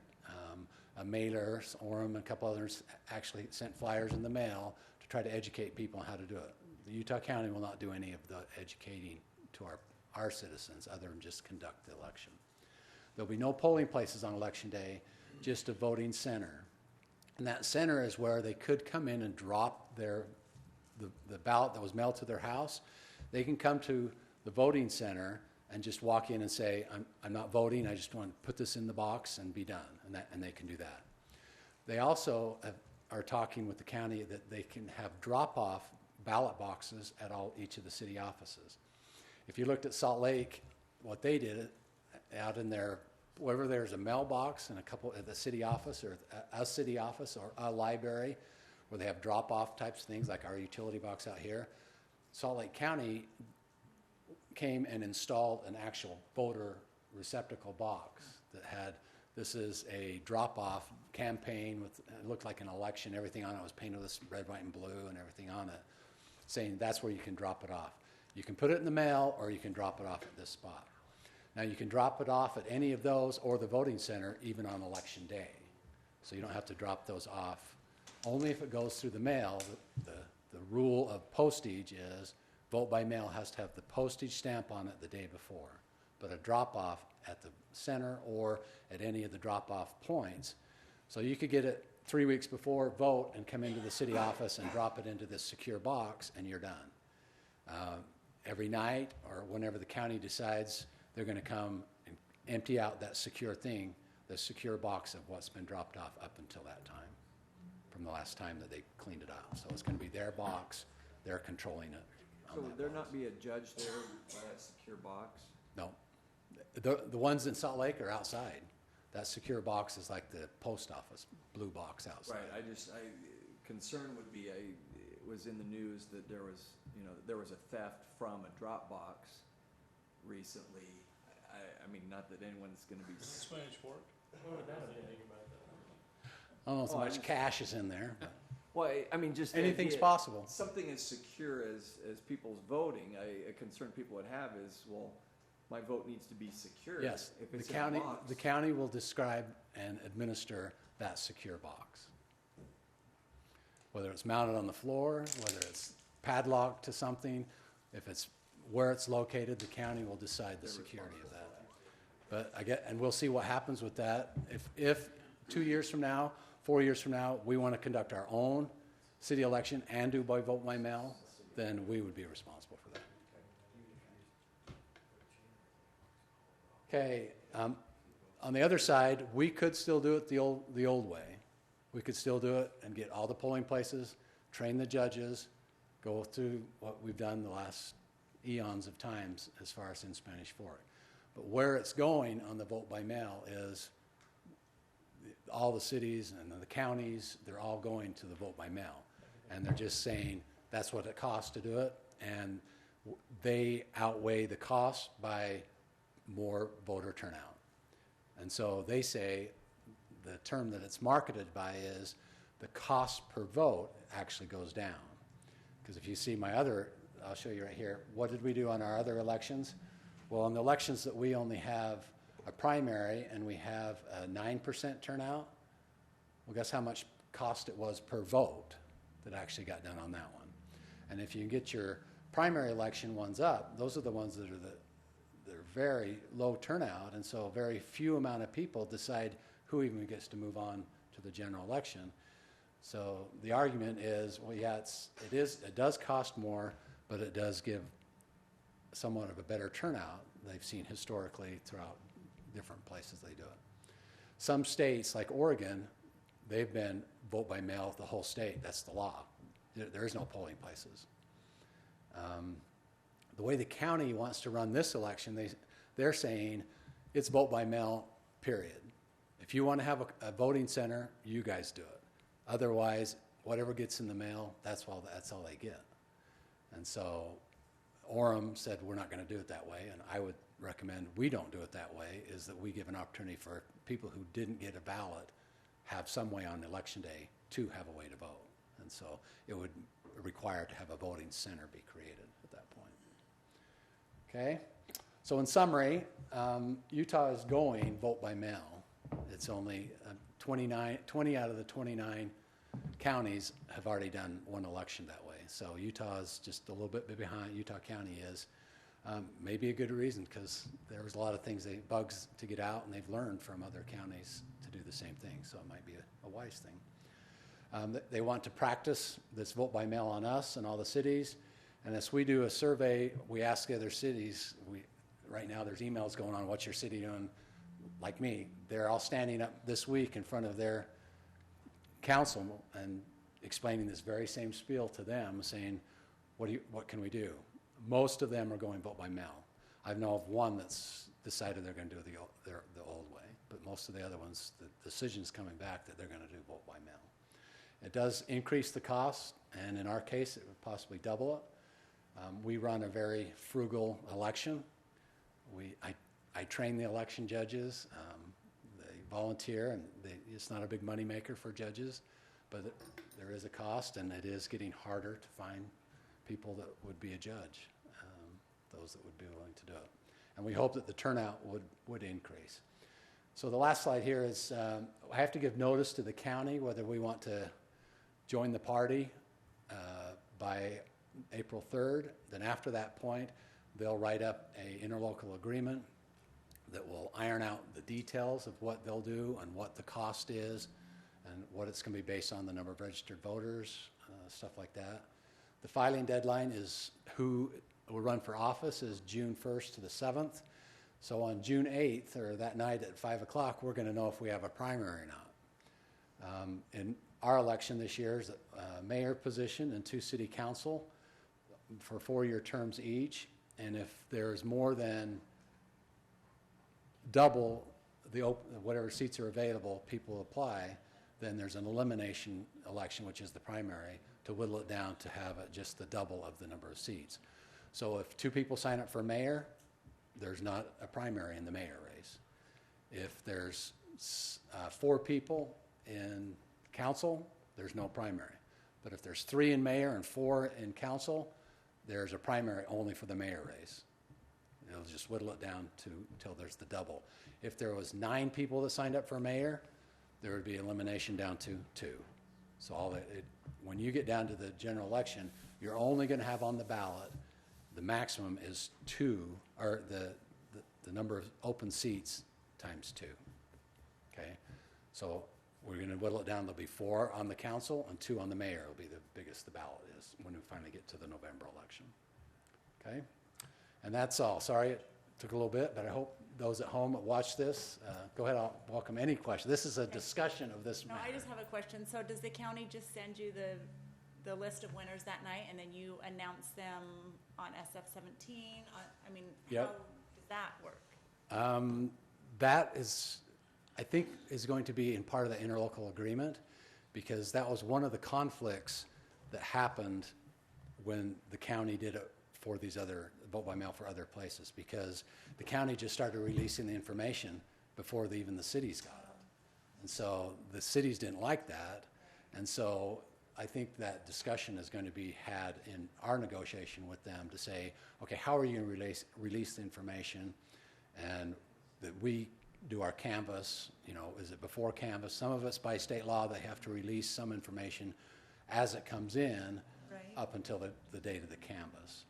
A mailer, Orem, and a couple others actually sent flyers in the mail to try to educate people on how to do it. The Utah County will not do any of the educating to our citizens other than just conduct the election. There'll be no polling places on election day, just a voting center. And that center is where they could come in and drop the ballot that was mailed to their house. They can come to the voting center and just walk in and say, I'm not voting, I just want to put this in the box and be done, and they can do that. They also are talking with the county that they can have drop-off ballot boxes at each of the city offices. If you looked at Salt Lake, what they did out in their, wherever there's a mailbox and a couple at the city office or a city office or a library where they have drop-off types of things like our utility box out here, Salt Lake County came and installed an actual voter receptacle box that had, this is a drop-off campaign with, it looked like an election, everything on it was painted with red, white, and blue and everything on it, saying that's where you can drop it off. You can put it in the mail or you can drop it off at this spot. Now you can drop it off at any of those or the voting center even on election day. So you don't have to drop those off. Only if it goes through the mail. The rule of postage is vote by mail has to have the postage stamp on it the day before. But a drop-off at the center or at any of the drop-off points. So you could get it 3 weeks before, vote, and come into the city office and drop it into this secure box, and you're done. Every night or whenever the county decides they're going to come and empty out that secure thing, the secure box of what's been dropped off up until that time, from the last time that they cleaned it out. So it's going to be their box. They're controlling it. So would there not be a judge there by that secure box? No. The ones in Salt Lake are outside. That secure box is like the post office, blue box outside. Right. Concern would be, it was in the news that there was a theft from a drop box recently. I mean, not that anyone's going to be. Spanish Fork. What would that have been? I don't know so much cash is in there. But well, I mean, just anything's possible. Something as secure as people's voting. A concern people would have is, well, my vote needs to be secure. Yes, if it's the county will describe and administer that secure box. Whether it's mounted on the floor, whether it's padlocked to something, if it's where it's located, the county will decide the security of that. But and we'll see what happens with that. If 2 years from now, 4 years from now, we want to conduct our own city election and do by vote by mail, then we would be responsible for that. Okay, on the other side, we could still do it the old way. We could still do it and get all the polling places, train the judges, go through what we've done the last eons of times as far as in Spanish Fork. But where it's going on the vote by mail is all the cities and the counties, they're all going to the vote by mail. And they're just saying that's what it costs to do it. And they outweigh the cost by more voter turnout. And so they say the term that it's marketed by is the cost per vote actually goes down. Because if you see my other, I'll show you right here, what did we do on our other elections? Well, in the elections that we only have a primary and we have a 9% turnout, well, guess how much cost it was per vote that actually got done on that one. And if you can get your primary election ones up, those are the ones that are they're very low turnout, and so very few amount of people decide who even gets to move on to the general election. So the argument is, well, yeah, it does cost more, but it does give somewhat of a better turnout they've seen historically throughout different places they do it. Some states, like Oregon, they've been vote by mail the whole state. That's the law. There is no polling places. The way the county wants to run this election, they're saying it's vote by mail, period. If you want to have a voting center, you guys do it. Otherwise, whatever gets in the mail, that's all they get. And so Orem said we're not going to do it that way, and I would recommend we don't do it that way, is that we give an opportunity for people who didn't get a ballot have some way on election day to have a way to vote. And so it would require to have a voting center be created at that point. Okay? So in summary, Utah is going vote by mail. It's only 20 out of the 29 counties have already done one election that way. So Utah is just a little bit behind. Utah County is maybe a good reason, because there was a lot of bugs to get out, and they've learned from other counties to do the same thing. So it might be a wise thing. They want to practice this vote by mail on us and all the cities. And as we do a survey, we ask the other cities. Right now there's emails going on, what's your city doing? Like me, they're all standing up this week in front of their council and explaining this very same spiel to them, saying, what can we do? Most of them are going vote by mail. I know of one that's decided they're going to do the old way, but most of the other ones, the decision's coming back that they're going to do vote by mail. It does increase the cost, and in our case, it would possibly double it. We run a very frugal election. I train the election judges. They volunteer, and it's not a big money maker for judges, but there is a cost, and it is getting harder to find people that would be a judge, those that would be willing to do it. And we hope that the turnout would increase. So the last slide here is I have to give notice to the county whether we want to join the party by April 3rd. Then after that point, they'll write up an interlocal agreement that will iron out the details of what they'll do and what the cost is and what it's going to be based on, the number of registered voters, stuff like that. The filing deadline is who will run for office is June 1st to the 7th. So on June 8th, or that night at 5 o'clock, we're going to know if we have a primary or not. In our election this year is a mayor position and 2 city council for 4-year terms each. And if there's more than double whatever seats are available, people apply, then there's an elimination election, which is the primary, to whittle it down to have just the double of the number of seats. So if 2 people sign up for mayor, there's not a primary in the mayor race. If there's 4 people in council, there's no primary. But if there's 3 in mayor and 4 in council, there's a primary only for the mayor race. It'll just whittle it down until there's the double. If there was 9 people that signed up for mayor, there would be elimination down to 2. So when you get down to the general election, you're only going to have on the ballot, the maximum is 2, or the number of open seats times 2. Okay? So we're going to whittle it down. There'll be 4 on the council and 2 on the mayor. It'll be the biggest the ballot is when we finally get to the November election. Okay? And that's all. Sorry it took a little bit, but I hope those at home that watch this, go ahead, I'll welcome any questions. This is a discussion of this No, matter. I just have a question. So does the county just send you the list of winners that night, and then you announce them on SF-17? I mean, Yep. how does that work? That is, I think, is going to be in part of the interlocal agreement, because that was one of the conflicts that happened when the county did it for these other vote by mail for other places, because the county just started releasing the information before even the cities got it. And so the cities didn't like that. And so I think that discussion is going to be had in our negotiation with them to say, okay, how are you going to release the information? And that we do our canvas, you know, is it before canvas? Some of it's by state law, they have to release some information as it comes in up until the date of the canvas.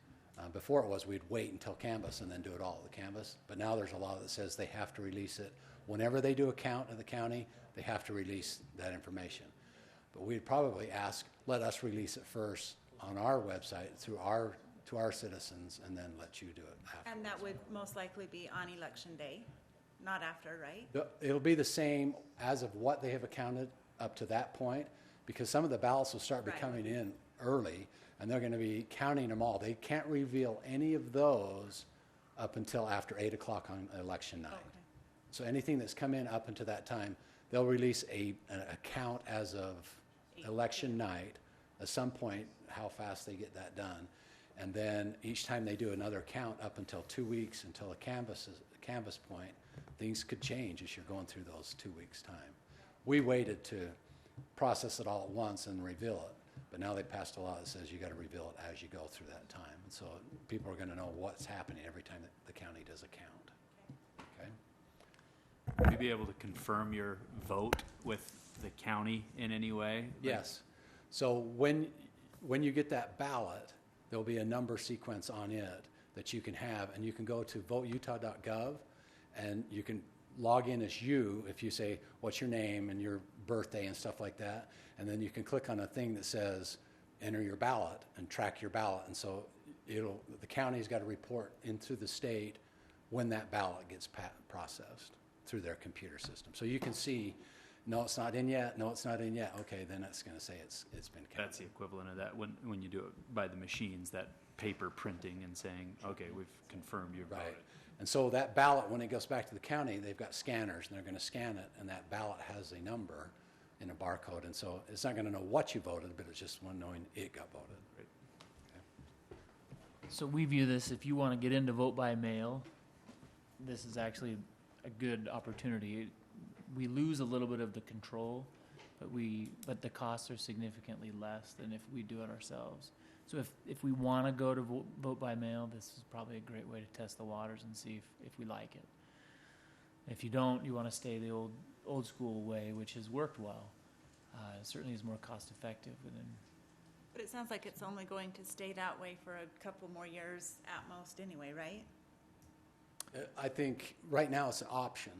Before it was, we'd wait until canvas and then do it all at the canvas. But now there's a law that says they have to release it. Whenever they do a count in the county, they have to release that information. But we'd probably ask, let us release it first on our website to our citizens, and then let you do it after. And that would most likely be on election day, not after, right? It'll be the same as of what they have accounted up to that point, because some of the ballots will start coming in early, and they're going to be counting them all. They can't reveal any of those up until after 8 o'clock on election night. Okay. So anything that's come in up until that time, they'll release an account as of election night, at some point, how fast they get that done. And then each time they do another count up until 2 weeks, until a canvas point, things could change as you're going through those 2 weeks' time. We waited to process it all at once and reveal it, but now they passed a law that says you got to reveal it as you go through that time. And so people are going to know what's happening every time that the county does a count. Okay? Will you be able to confirm your vote with the county in any way? Yes. So when you get that ballot, there'll be a number sequence on it that you can have, and you can go to voteutah.gov, and you can log in as you, if you say, what's your name and your birthday and stuff like that, and then you can click on a thing that says, enter your ballot and track your ballot. And so the county's got to report into the state when that ballot gets processed through their computer system. So you can see, no, it's not in yet, no, it's not in yet. Okay, then it's going to say it's been counted. That's the equivalent of that when you do it by the machines, that paper printing and saying, okay, we've confirmed you voted. Right. And so that ballot, when it goes back to the county, they've got scanners, and they're going to scan it, and that ballot has a number and a barcode. And so it's not going to know what you voted, but it's just one knowing it got voted. Right. So we view this, if you want to get into vote by mail, this is actually a good opportunity. We lose a little bit of the control, but the costs are significantly less than if we do it ourselves. So if we want to go to vote by mail, this is probably a great way to test the waters and see if we like it. If you don't, you want to stay the old school way, which has worked well. It certainly is more cost effective within. But it sounds like it's only going to stay that way for a couple more years at most anyway, right? I think right now it's an option,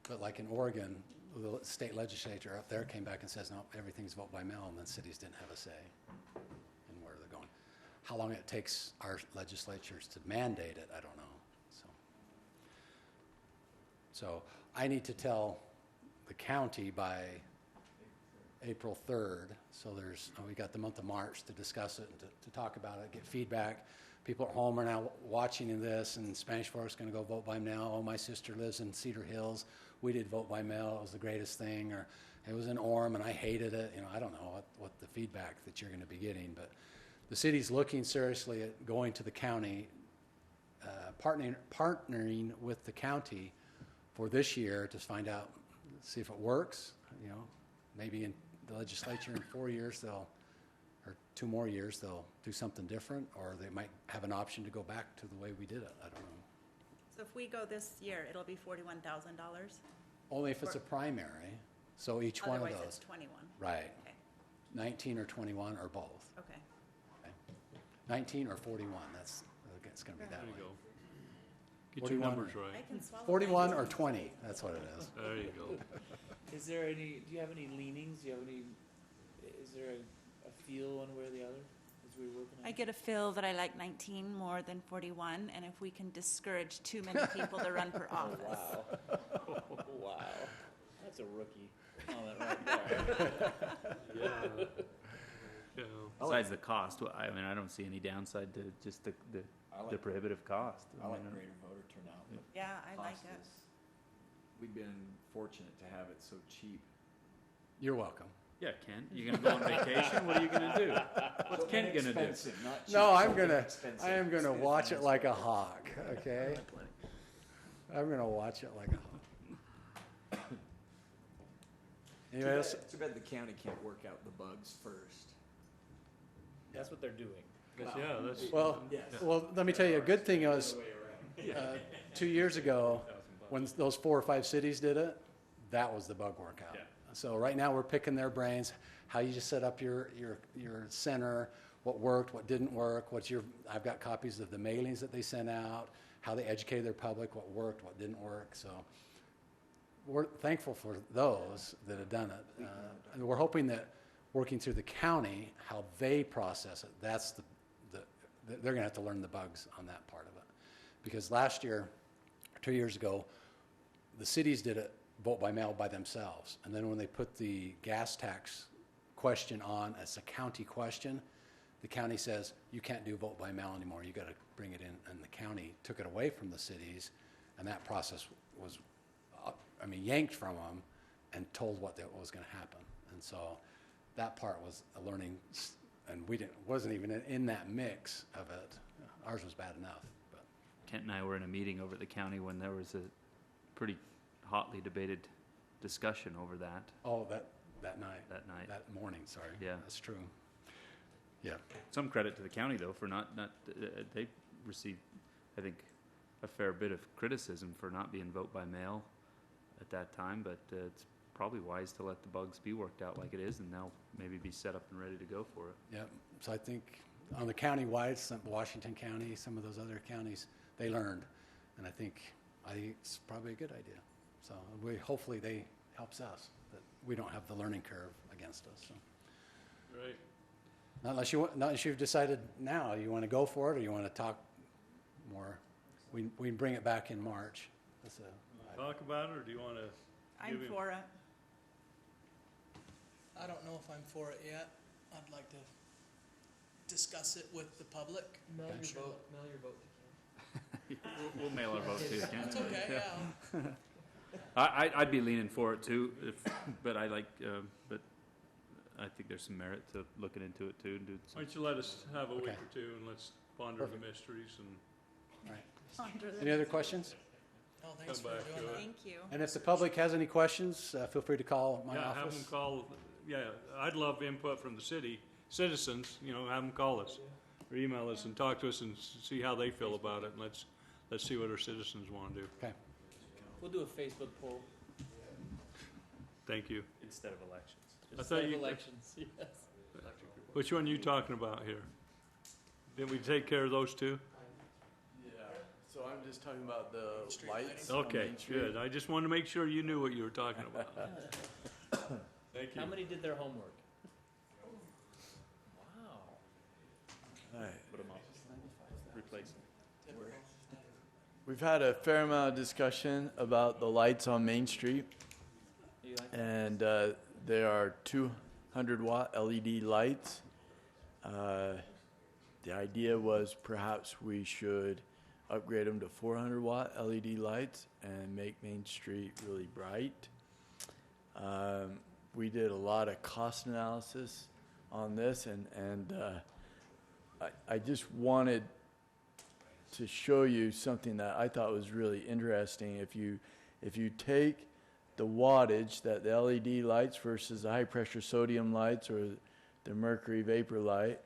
but like in Oregon, the state legislature up there came back and says, no, everything's vote by mail, and then cities didn't have a say in where they're going. How long it takes our legislatures to mandate it, I don't know. So I need to tell the county by April 3rd. So we got the month of March to discuss it and to talk about it, get feedback. People at home are now watching this, and Spanish Fork's going to go vote by mail. Oh, my sister lives in Cedar Hills. We did vote by mail. It was the greatest thing. Or it was in Orem, and I hated it. I don't know what the feedback that you're going to be getting. But the city's looking seriously at going to the county, partnering with the county for this year to find out, see if it works. Maybe in the legislature in 4 years or 2 more years, they'll do something different, or they might have an option to go back to the way we did it. I don't know. So if we go this year, it'll be $41,000? Only if it's a primary. So each one of those. Otherwise, it's 21. Right. Okay. 19 or 21 or both. Okay. 19 or 41. It's going to be that There way. you go. Get your 41. numbers right. I can swallow 41 my- or 20, that's what it is. There you go. Is there any, do you have any leanings? Do you have any, is there a feel one way or the other as we're working on I it? get a feel that I like 19 more than 41, and if we can discourage too many people to run for office. Wow. Wow. That's a rookie comment right there. Yeah. Yeah. Besides the cost, I mean, I don't see any downside to just the prohibitive cost. I like mean, greater voter turnout, but Yeah, I like cost it. is, we've been fortunate to have it so cheap. You're welcome. Yeah, Kent, you gonna go on vacation? What are you gonna do? What's Kent gonna do? Expensive, not cheap. No, I am Expensive. gonna watch it like a hawk, okay? I'm gonna watch it like a hawk. Anybody else? Too bad the county can't work out the bugs first. That's what they're doing. Yeah, that's. Well, well, let me tell you, a good thing was, 2 years ago, when those 4 or 5 cities did it, that was the bug workout. Yeah. So right now, we're picking their brains, how you just set up your center, what worked, what didn't work, I've got copies of the mailings that they sent out, how they educated their public, what worked, what didn't work, so we're thankful for those that have done it. And we're hoping that working through the county, how they process it, that's they're gonna have to learn the bugs on that part of it. Because last year, 2 years ago, the cities did it vote by mail by themselves. And then when they put the gas tax question on as a county question, the county says, you can't do vote by mail anymore, you gotta bring it in. And the county took it away from the cities, and that process was, yanked from them and told what was gonna happen. And so that part was a learning, and wasn't even in that mix of it. Ours was bad enough, but. Kent and I were in a meeting over at the county when there was a pretty hotly debated discussion over that. Oh, that night. That night. That morning, sorry. Yeah. That's true. Yeah. Some credit to the county, though, for not they received, I think, a fair bit of criticism for not being vote by mail at that time, but it's probably wise to let the bugs be worked out like it is, and they'll maybe be set up and ready to go for it. Yeah. So I think on the county-wide, Washington County, some of those other counties, they learned. And I think it's probably a good idea. So hopefully they helps us, that we don't have the learning curve against us. So. Right. Not unless you've decided now you want to go for it, or you want to talk more. We can bring it back in March. Talk about it, or do you want to? I'm for it. I don't know if I'm for it yet. I'd like to discuss it with the public. Mail I'm sure your vote to Kent. We'll mail our vote to you, Kent. That's okay, yeah. I'd be leaning for it too, but I like, but I think there's some merit to looking into it too and do Why don't you let us have a week Okay. or two, and let's ponder the mysteries and. Any other questions? Oh, thanks Come for back doing to that. it. Thank you. And if the public has any questions, feel free to call my Yeah, have them office. call, I'd love input from the citizens, have them call us or email us and talk to us and see how they feel about it, and let's see what our citizens want to do. Okay. We'll do a Facebook poll Thank you. instead of elections. Instead of elections, yes. Which one are you talking about here? Didn't we take care of those two? Yeah, so I'm just talking about the Street lights. lighting. on Okay, Main Street. good. I just wanted to make sure you knew what you were talking about. Thank you. How many did their homework? Wow. All right. Put them up. Replace them. We've had a fair amount of discussion about the lights on Main Street, You like and there are 200-watt LED lights. The idea was perhaps we should upgrade them to 400-watt LED lights and make Main Street really bright. We did a lot of cost analysis on this, and I just wanted to show you something that I thought was really interesting. If you take the wattage that the LED lights versus the high pressure sodium lights or the mercury vapor light,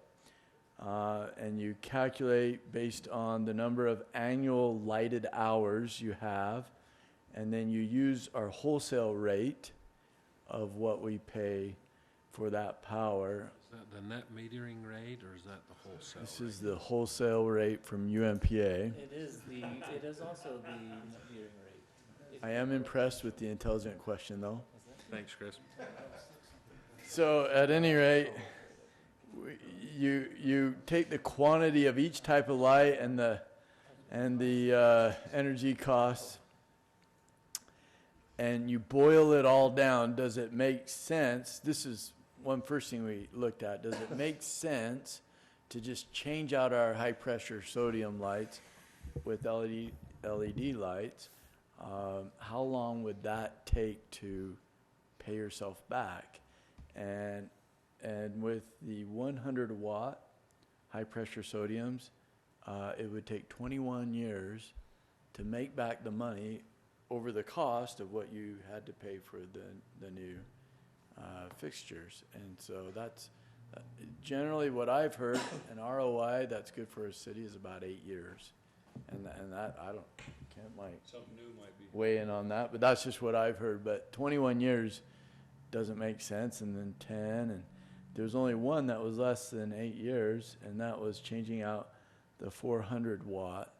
and you calculate based on the number of annual lighted hours you have, and then you use our wholesale rate of what we pay for that power, Is that the net metering rate, or is that the wholesale This rate? is the wholesale rate from UMPA. It is also the metering rate. I am impressed with the intelligent question, though. Thanks, Chris. So at any rate, you take the quantity of each type of light and the energy costs, and you boil it all down. Does it make sense? This is one first thing we looked at. Does it make sense to just change out our high pressure sodium lights with LED lights? How long would that take to pay yourself back? And with the 100 watt high pressure sodiums, it would take 21 years to make back the money over the cost of what you had to pay for the new fixtures. And so that's generally what I've heard. An ROI that's good for a city is about 8 years. And that, Kent might Something new might be. weigh in on that, but that's just what I've heard. But 21 years doesn't make sense, and then 10, and there's only one that was less than 8 years, and that was changing out the 400 watt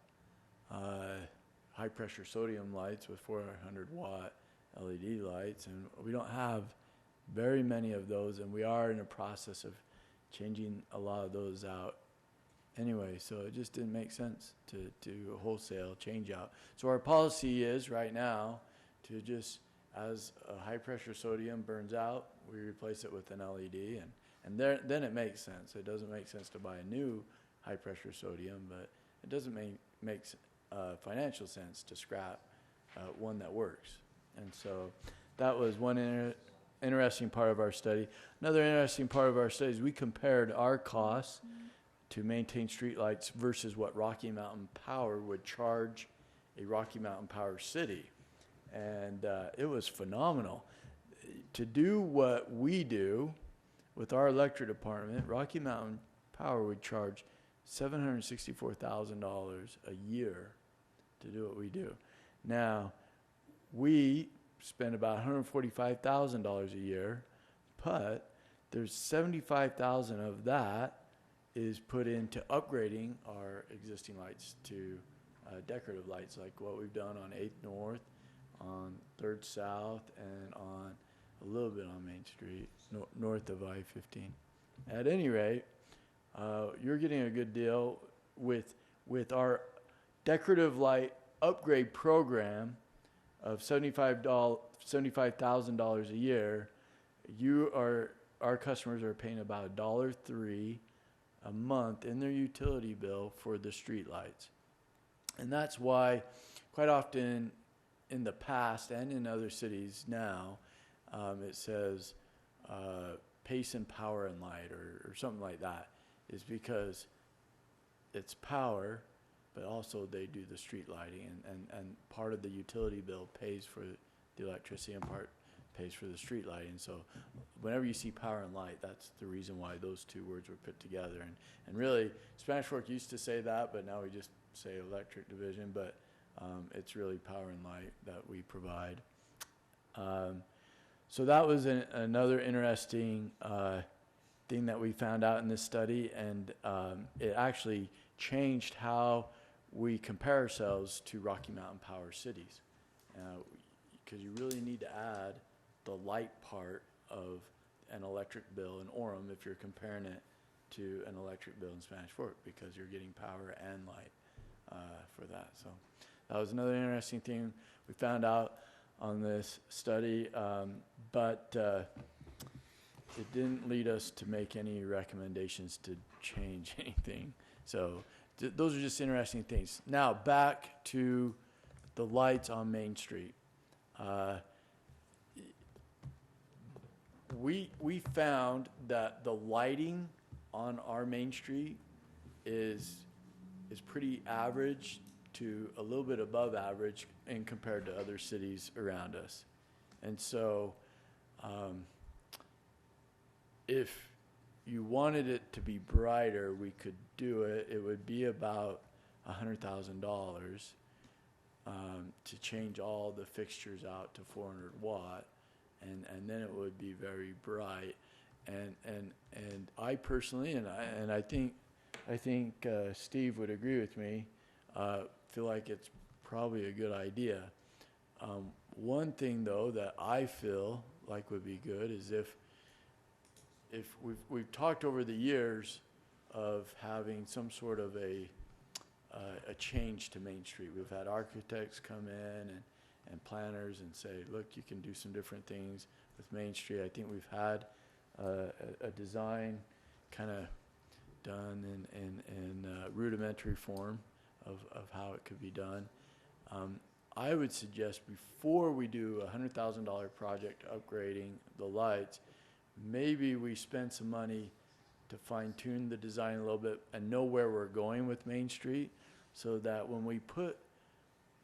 high pressure sodium lights with 400 watt LED lights, and we don't have very many of those, and we are in a process of changing a lot of those out anyway, so it just didn't make sense to do a wholesale change out. So our policy is right now to just, as a high pressure sodium burns out, we replace it with an LED, and then it makes sense. It doesn't make sense to buy a new high pressure sodium, but it doesn't make financial sense to scrap one that works. And so that was one interesting part of our study. Another interesting part of our study is we compared our costs to maintain streetlights versus what Rocky Mountain Power would charge a Rocky Mountain Power city. And it was phenomenal. To do what we do with our electric department, Rocky Mountain Power would charge $764,000 a year to do what we do. Now, we spend about $145,000 a year, but there's $75,000 of that is put into upgrading our existing lights to decorative lights, like what we've done on 8th North, on 3rd South, and on a little bit on Main Street, north of I-15. At any rate, you're getting a good deal with our decorative light upgrade program of $75,000 a year. Our customers are paying about $1.03 a month in their utility bill for the street lights. And that's why quite often in the past and in other cities now, it says Pace and Power and Light or something like that, is because it's power, but also they do the street lighting, and part of the utility bill pays for the electricity and part pays for the street lighting. So whenever you see power and light, that's the reason why those two words were put together. And really, Spanish Fork used to say that, but now we just say electric division, but it's really power and light that we provide. So that was another interesting thing that we found out in this study, and it actually changed how we compare ourselves to Rocky Mountain Power cities, because you really need to add the light part of an electric bill in Orem if you're comparing it to an electric bill in Spanish Fork, because you're getting power and light for that. So that was another interesting thing we found out on this study, but it didn't lead us to make any recommendations to change anything. So those are just interesting things. Now back to the lights on Main Street. We found that the lighting on our Main Street is pretty average to a little bit above average in compared to other cities around us. And so if you wanted it to be brighter, we could do it. It would be about $100,000 to change all the fixtures out to 400 watt, and then it would be very bright. And I personally, and I think Steve would agree with me, feel like it's probably a good idea. One thing though that I feel like would be good is if we've talked over the years of having some sort of a change to Main Street. We've had architects come in and planners and say, look, you can do some different things with Main Street. I think we've had a design kind of done in rudimentary form of how it could be done. I would suggest before we do a $100,000 project upgrading the lights, maybe we spend some money to fine tune the design a little bit and know where we're going with Main Street, so that when we put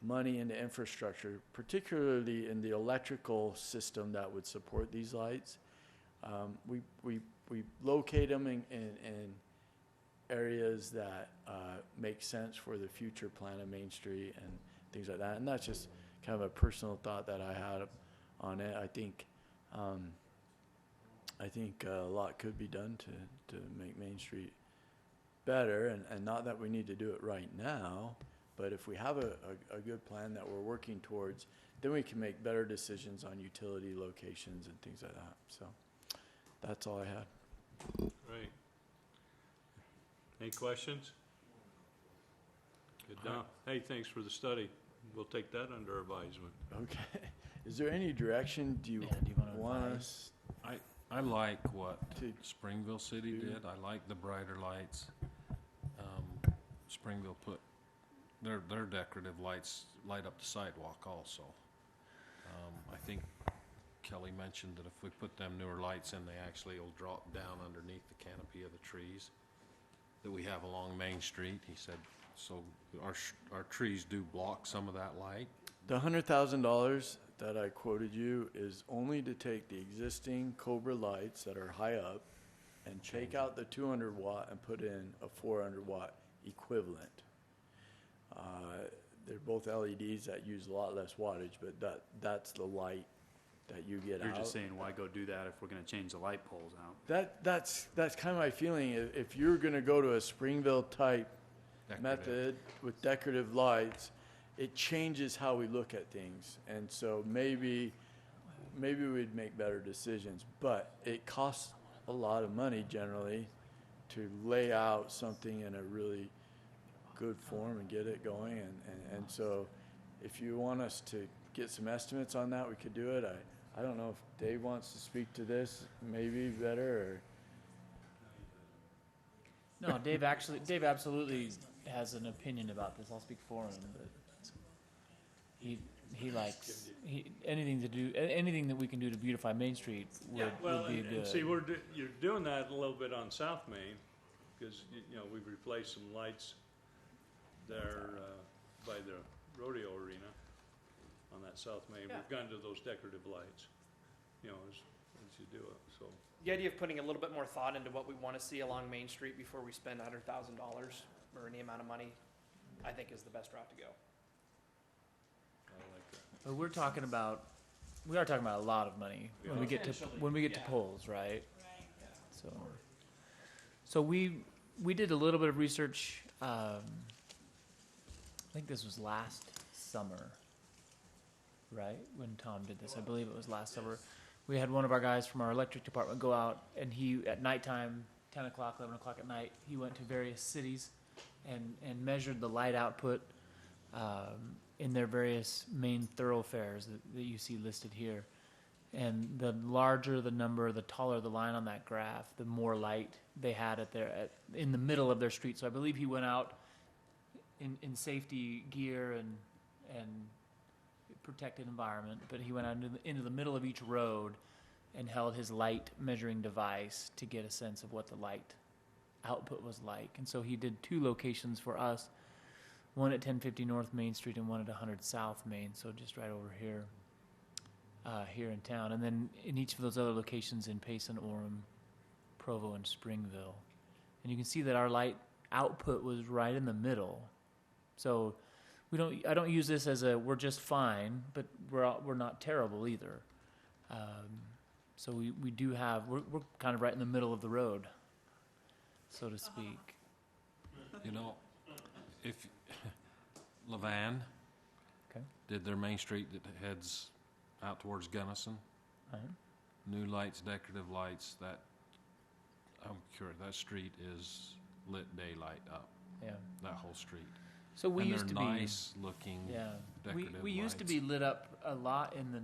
money into infrastructure, particularly in the electrical system that would support these lights, we locate them in areas that make sense for the future plan of Main Street and things like that. And that's just kind of a personal thought that I had on it. I think a lot could be done to make Main Street better, and not that we need to do it right now, but if we have a good plan that we're working towards, then we can make better decisions on utility locations and things like that. So that's all I had. Great. Any questions? Good job. Hey, thanks for the study. We'll take that under advisement. Okay. Is there any direction do you want us? I like what Springville City did. I like the brighter lights. Springville put their decorative lights light up the sidewalk also. I think Kelly mentioned that if we put them newer lights in, they actually will drop down underneath the canopy of the trees that we have along Main Street. He said, so our trees do block some of that light. The $100,000 that I quoted you is only to take the existing Cobra lights that are high up and take out the 200 watt and put in a 400 watt equivalent. They're both LEDs that use a lot less wattage, but that's the light that you get out. You're just saying, why go do that if we're going to change the light poles out? That's kind of my feeling. If you're going to go to a Springville type method with decorative lights, it changes how we look at things. And so maybe we'd make better decisions, but it costs a lot of money generally to lay out something in a really good form and get it going. And so if you want us to get some estimates on that, we could do it. I don't know if Dave wants to speak to this maybe better, or. No, Dave absolutely has an opinion about this. I'll speak for him, but he likes anything that we can do to beautify Main Street would be good. And see, you're doing that a little bit on South Main, because we've replaced some lights there by the rodeo arena on that South Main. Yeah. We've gone to those decorative lights, as you do it. So The idea of putting a little bit more thought into what we want to see along Main Street before we spend $100,000 or any amount of money, I think is the best route to go. I like that. But we are talking about a lot of money when we get to polls, right? So we did a little bit of research. I think this was last summer, right? When Tom did this, I believe it was last summer. We had one of our guys from our electric department go out, and he, at nighttime, 10 o'clock, 11 o'clock at night, he went to various cities and measured the light output in their various main thoroughfares that you see listed here. And the larger the number, the taller the line on that graph, the more light they had in the middle of their street. So I believe he went out in safety gear and protected environment, but he went out into the middle of each road and held his light measuring device to get a sense of what the light output was like. And so he did 2 locations for us, one at 1050 North Main Street and one at 100 South Main, so just right over here in town. And then in each of those other locations in Payson, Orem, Provo, and Springville. And you can see that our light output was right in the middle. So I don't use this as we're just fine, but we're not terrible either. So we do have, we're kind of right in the middle of the road, so to speak. You know, if Levan Okay. did their main street that heads out towards Gunnison, Right. new lights, decorative lights, that, I'm curious, that street is lit daylight up, Yeah. that whole street. So we And used to they're be nice looking Yeah, decorative we used to lights. be lit up a lot in the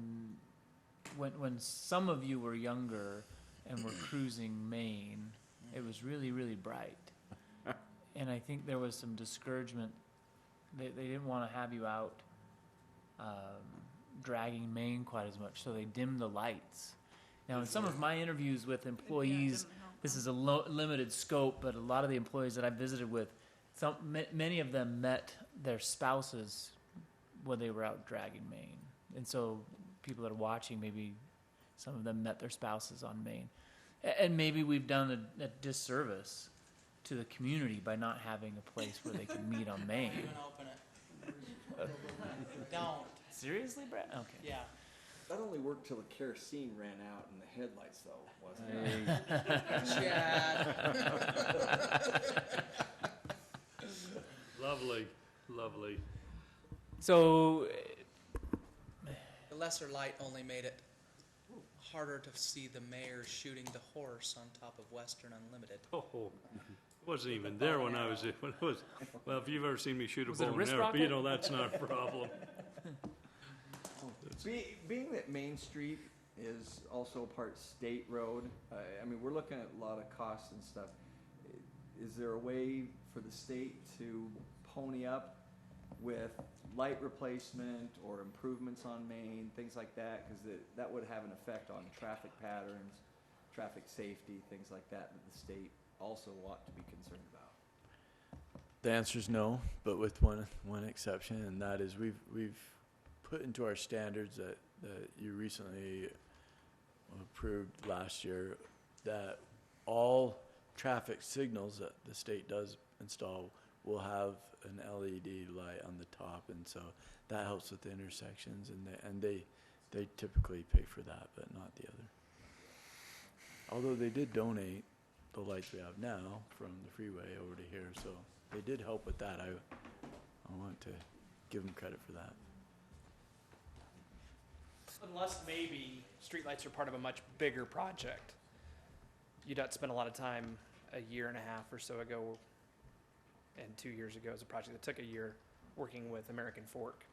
when some of you were younger and were cruising Maine. It was really bright, and I think there was some discouragement. They didn't want to have you out dragging Maine quite as much, so they dimmed the lights. Now, in some of my interviews with employees, this is a limited scope, but a lot of the employees that I visited with, many of them met their spouses when they were out dragging Maine. And so people that are watching, maybe some of them met their spouses on Maine. And maybe we've done a disservice to the community by not having a place where they can meet on Maine. Don't even open it. Don't. Seriously, Brett? Okay. Yeah. That only worked till the kerosene ran out in the headlights, though, wasn't it? Chad. Lovely, lovely. So, The lesser light only made it harder to see the mayor shooting the horse on top of Western Unlimited. Oh, wasn't even there when I was, when it was, well, if you've ever seen me shoot a Was it a bow and wrist arrow, you rocket? know that's not a problem. Being that Main Street is also part state road, I mean, we're looking at a lot of costs and stuff. Is there a way for the state to pony up with light replacement or improvements on Main, things like that? Because that would have an effect on traffic patterns, traffic safety, things like that the state also ought to be concerned about. The answer is no, but with one exception, and that is we've put into our standards that you recently approved last year that all traffic signals that the state does install will have an LED light on the top, and so that helps with the intersections, and they typically pay for that, but not the other. Although they did donate the lights we have now from the freeway over to here, so they did help with that. I want to give them credit for that. Unless maybe streetlights are part of a much bigger project. UDOT spent a lot of time a year and a half or so ago, and 2 years ago, as a project that took a year, working with American Fork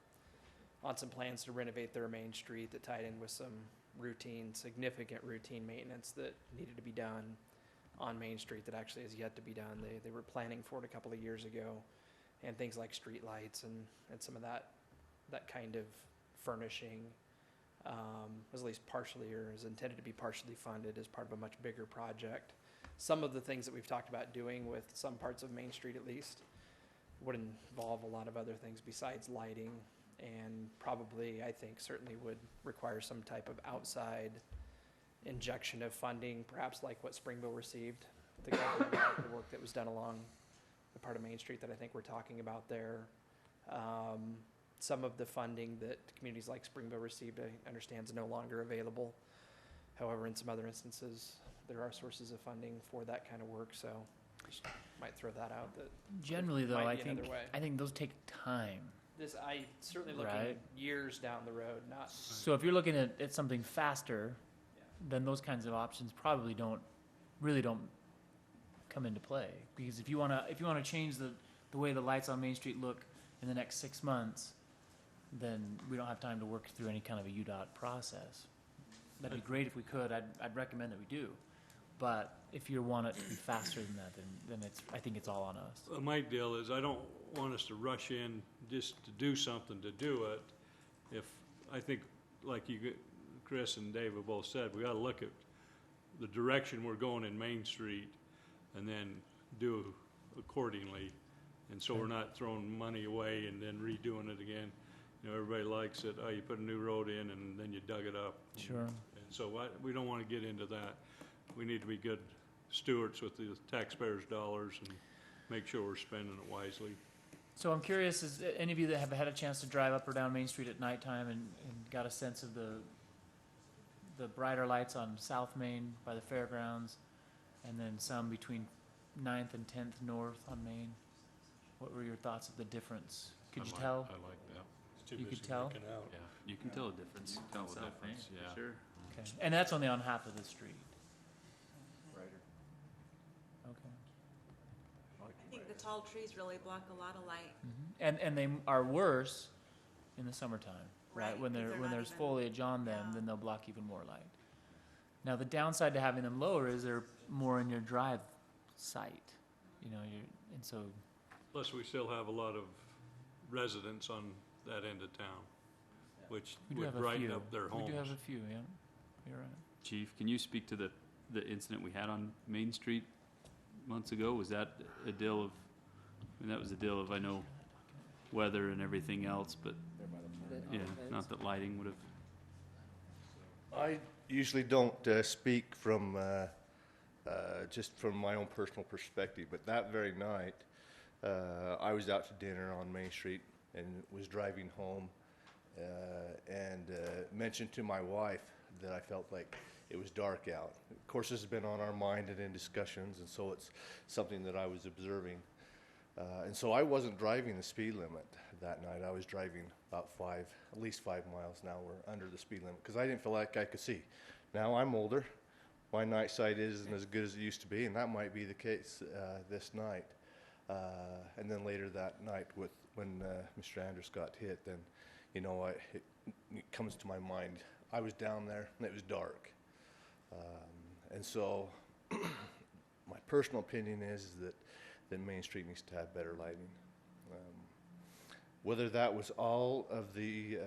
on some plans to renovate their main street that tied in with some significant routine maintenance that needed to be done on Main Street that actually has yet to be done. They were planning for it a couple of years ago, and things like streetlights and some of that kind of furnishing was at least partially, or is intended to be partially funded as part of a much bigger project. Some of the things that we've talked about doing with some parts of Main Street at least would involve a lot of other things besides lighting, and probably, I think, certainly would require some type of outside injection of funding, perhaps like what Springville received, the work that was done along the part of Main Street that I think we're talking about there. Some of the funding that communities like Springville received, I understand, is no longer available. However, in some other instances, there are sources of funding for that kind of work, so just might throw that out. That generally, though, might I be think another way. those take time. I certainly looking Right. years down the road, not. So if you're looking at something faster, then those kinds of options probably don't come into play. Because if you wanna change the way the lights on Main Street look in the next 6 months, then we don't have time to work through any kind of a UDOT process. That'd be great if we could. I'd recommend that we do. But if you want it to be faster than that, then I think it's all on us. My deal is I don't want us to rush in just to do something to do it. I think, like Chris and Dave have both said, we got to look at the direction we're going in Main Street and then do accordingly. And so we're not throwing money away and then redoing it again. You know, everybody likes it. Oh, you put a new road in and then you dug it up. Sure. And so we don't want to get into that. We need to be good stewards with the taxpayers' dollars and make sure we're spending it wisely. So I'm curious, is any of you that have had a chance to drive up or down Main Street at nighttime and got a sense of the the brighter lights on South Main by the fairgrounds, and then some between 9th and 10th North on Main. What were your thoughts of the difference? Could you tell? I like that. You could tell? Yeah. You can tell a difference. Tell a South difference, Main, yeah. Sure. Okay. And that's only on half of the street. Brighter. Okay. I think the tall trees really block a lot of light. And they are worse in the summertime, right? Right, When 'cause they're they're when not there's even- foliage on them, yeah. then they'll block even more light. Now the downside to having them lower is they're more in your drive sight. You know, and so Plus, we still have a lot of residents on that end of town, which we do would have a brighten few. up their homes. We do have a few, yeah. You're right. Chief, can you speak to the incident we had on Main Street months ago? Was that a deal of, I mean, that was a deal of, I know, weather and everything else, but, yeah, not that lighting would have. I usually don't speak from just from my own personal perspective, but that very night, I was out to dinner on Main Street and was driving home and mentioned to my wife that I felt like it was dark out. Of course, this has been on our mind and in discussions, and so it's something that I was observing. And so I wasn't driving the speed limit that night. I was driving about at least 5 miles an hour under the speed limit because I didn't feel like I could see. Now I'm older. My night sight isn't as good as it used to be, and that might be the case this night. And then later that night when Mr. Andrus got hit, then, you know, it comes to my mind. I was down there and it was dark. And so my personal opinion is that Main Street needs to have better lighting. Whether that was all of the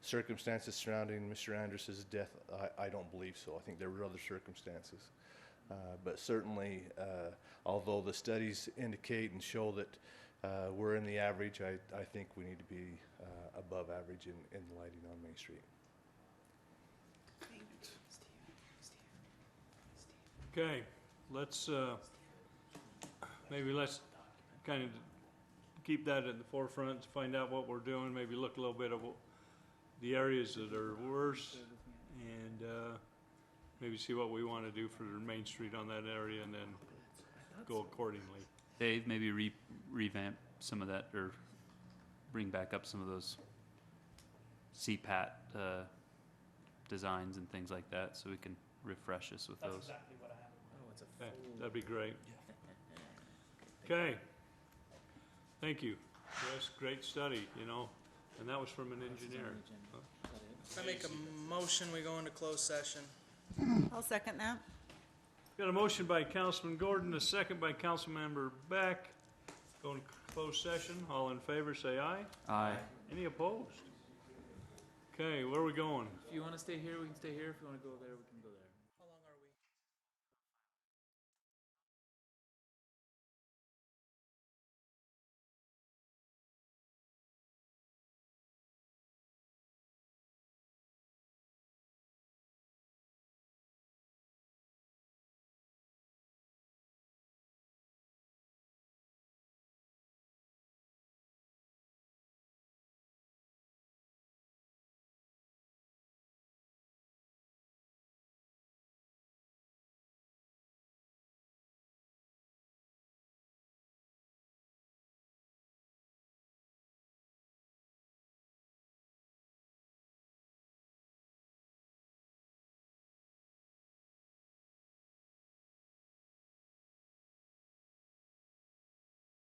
circumstances surrounding Mr. Andrus's death, I don't believe so. I think there were other circumstances. But certainly, although the studies indicate and show that we're in the average, I think we need to be above average in the lighting on Main Street. Okay, let's kind of keep that at the forefront, find out what we're doing, maybe look a little bit at the areas that are worse, and maybe see what we want to do for Main Street on that area, and then go accordingly. Dave, maybe revamp some of that, or bring back up some of those CPAT designs and things like that, so we can refresh us with those. Exactly what I have. Oh, it's a Okay, that'd be great. Okay. Thank you. Yes, great study, you know, and that was from an engineer. I make a motion, we go into closed session. I'll second that. Got a motion by Councilman Gordon, a second by Councilmember Beck. Go into closed session. All in favor, say aye. Aye. Any opposed? Okay, where are we going? If you want to stay here, we can stay here. If you want to go there, we can go there.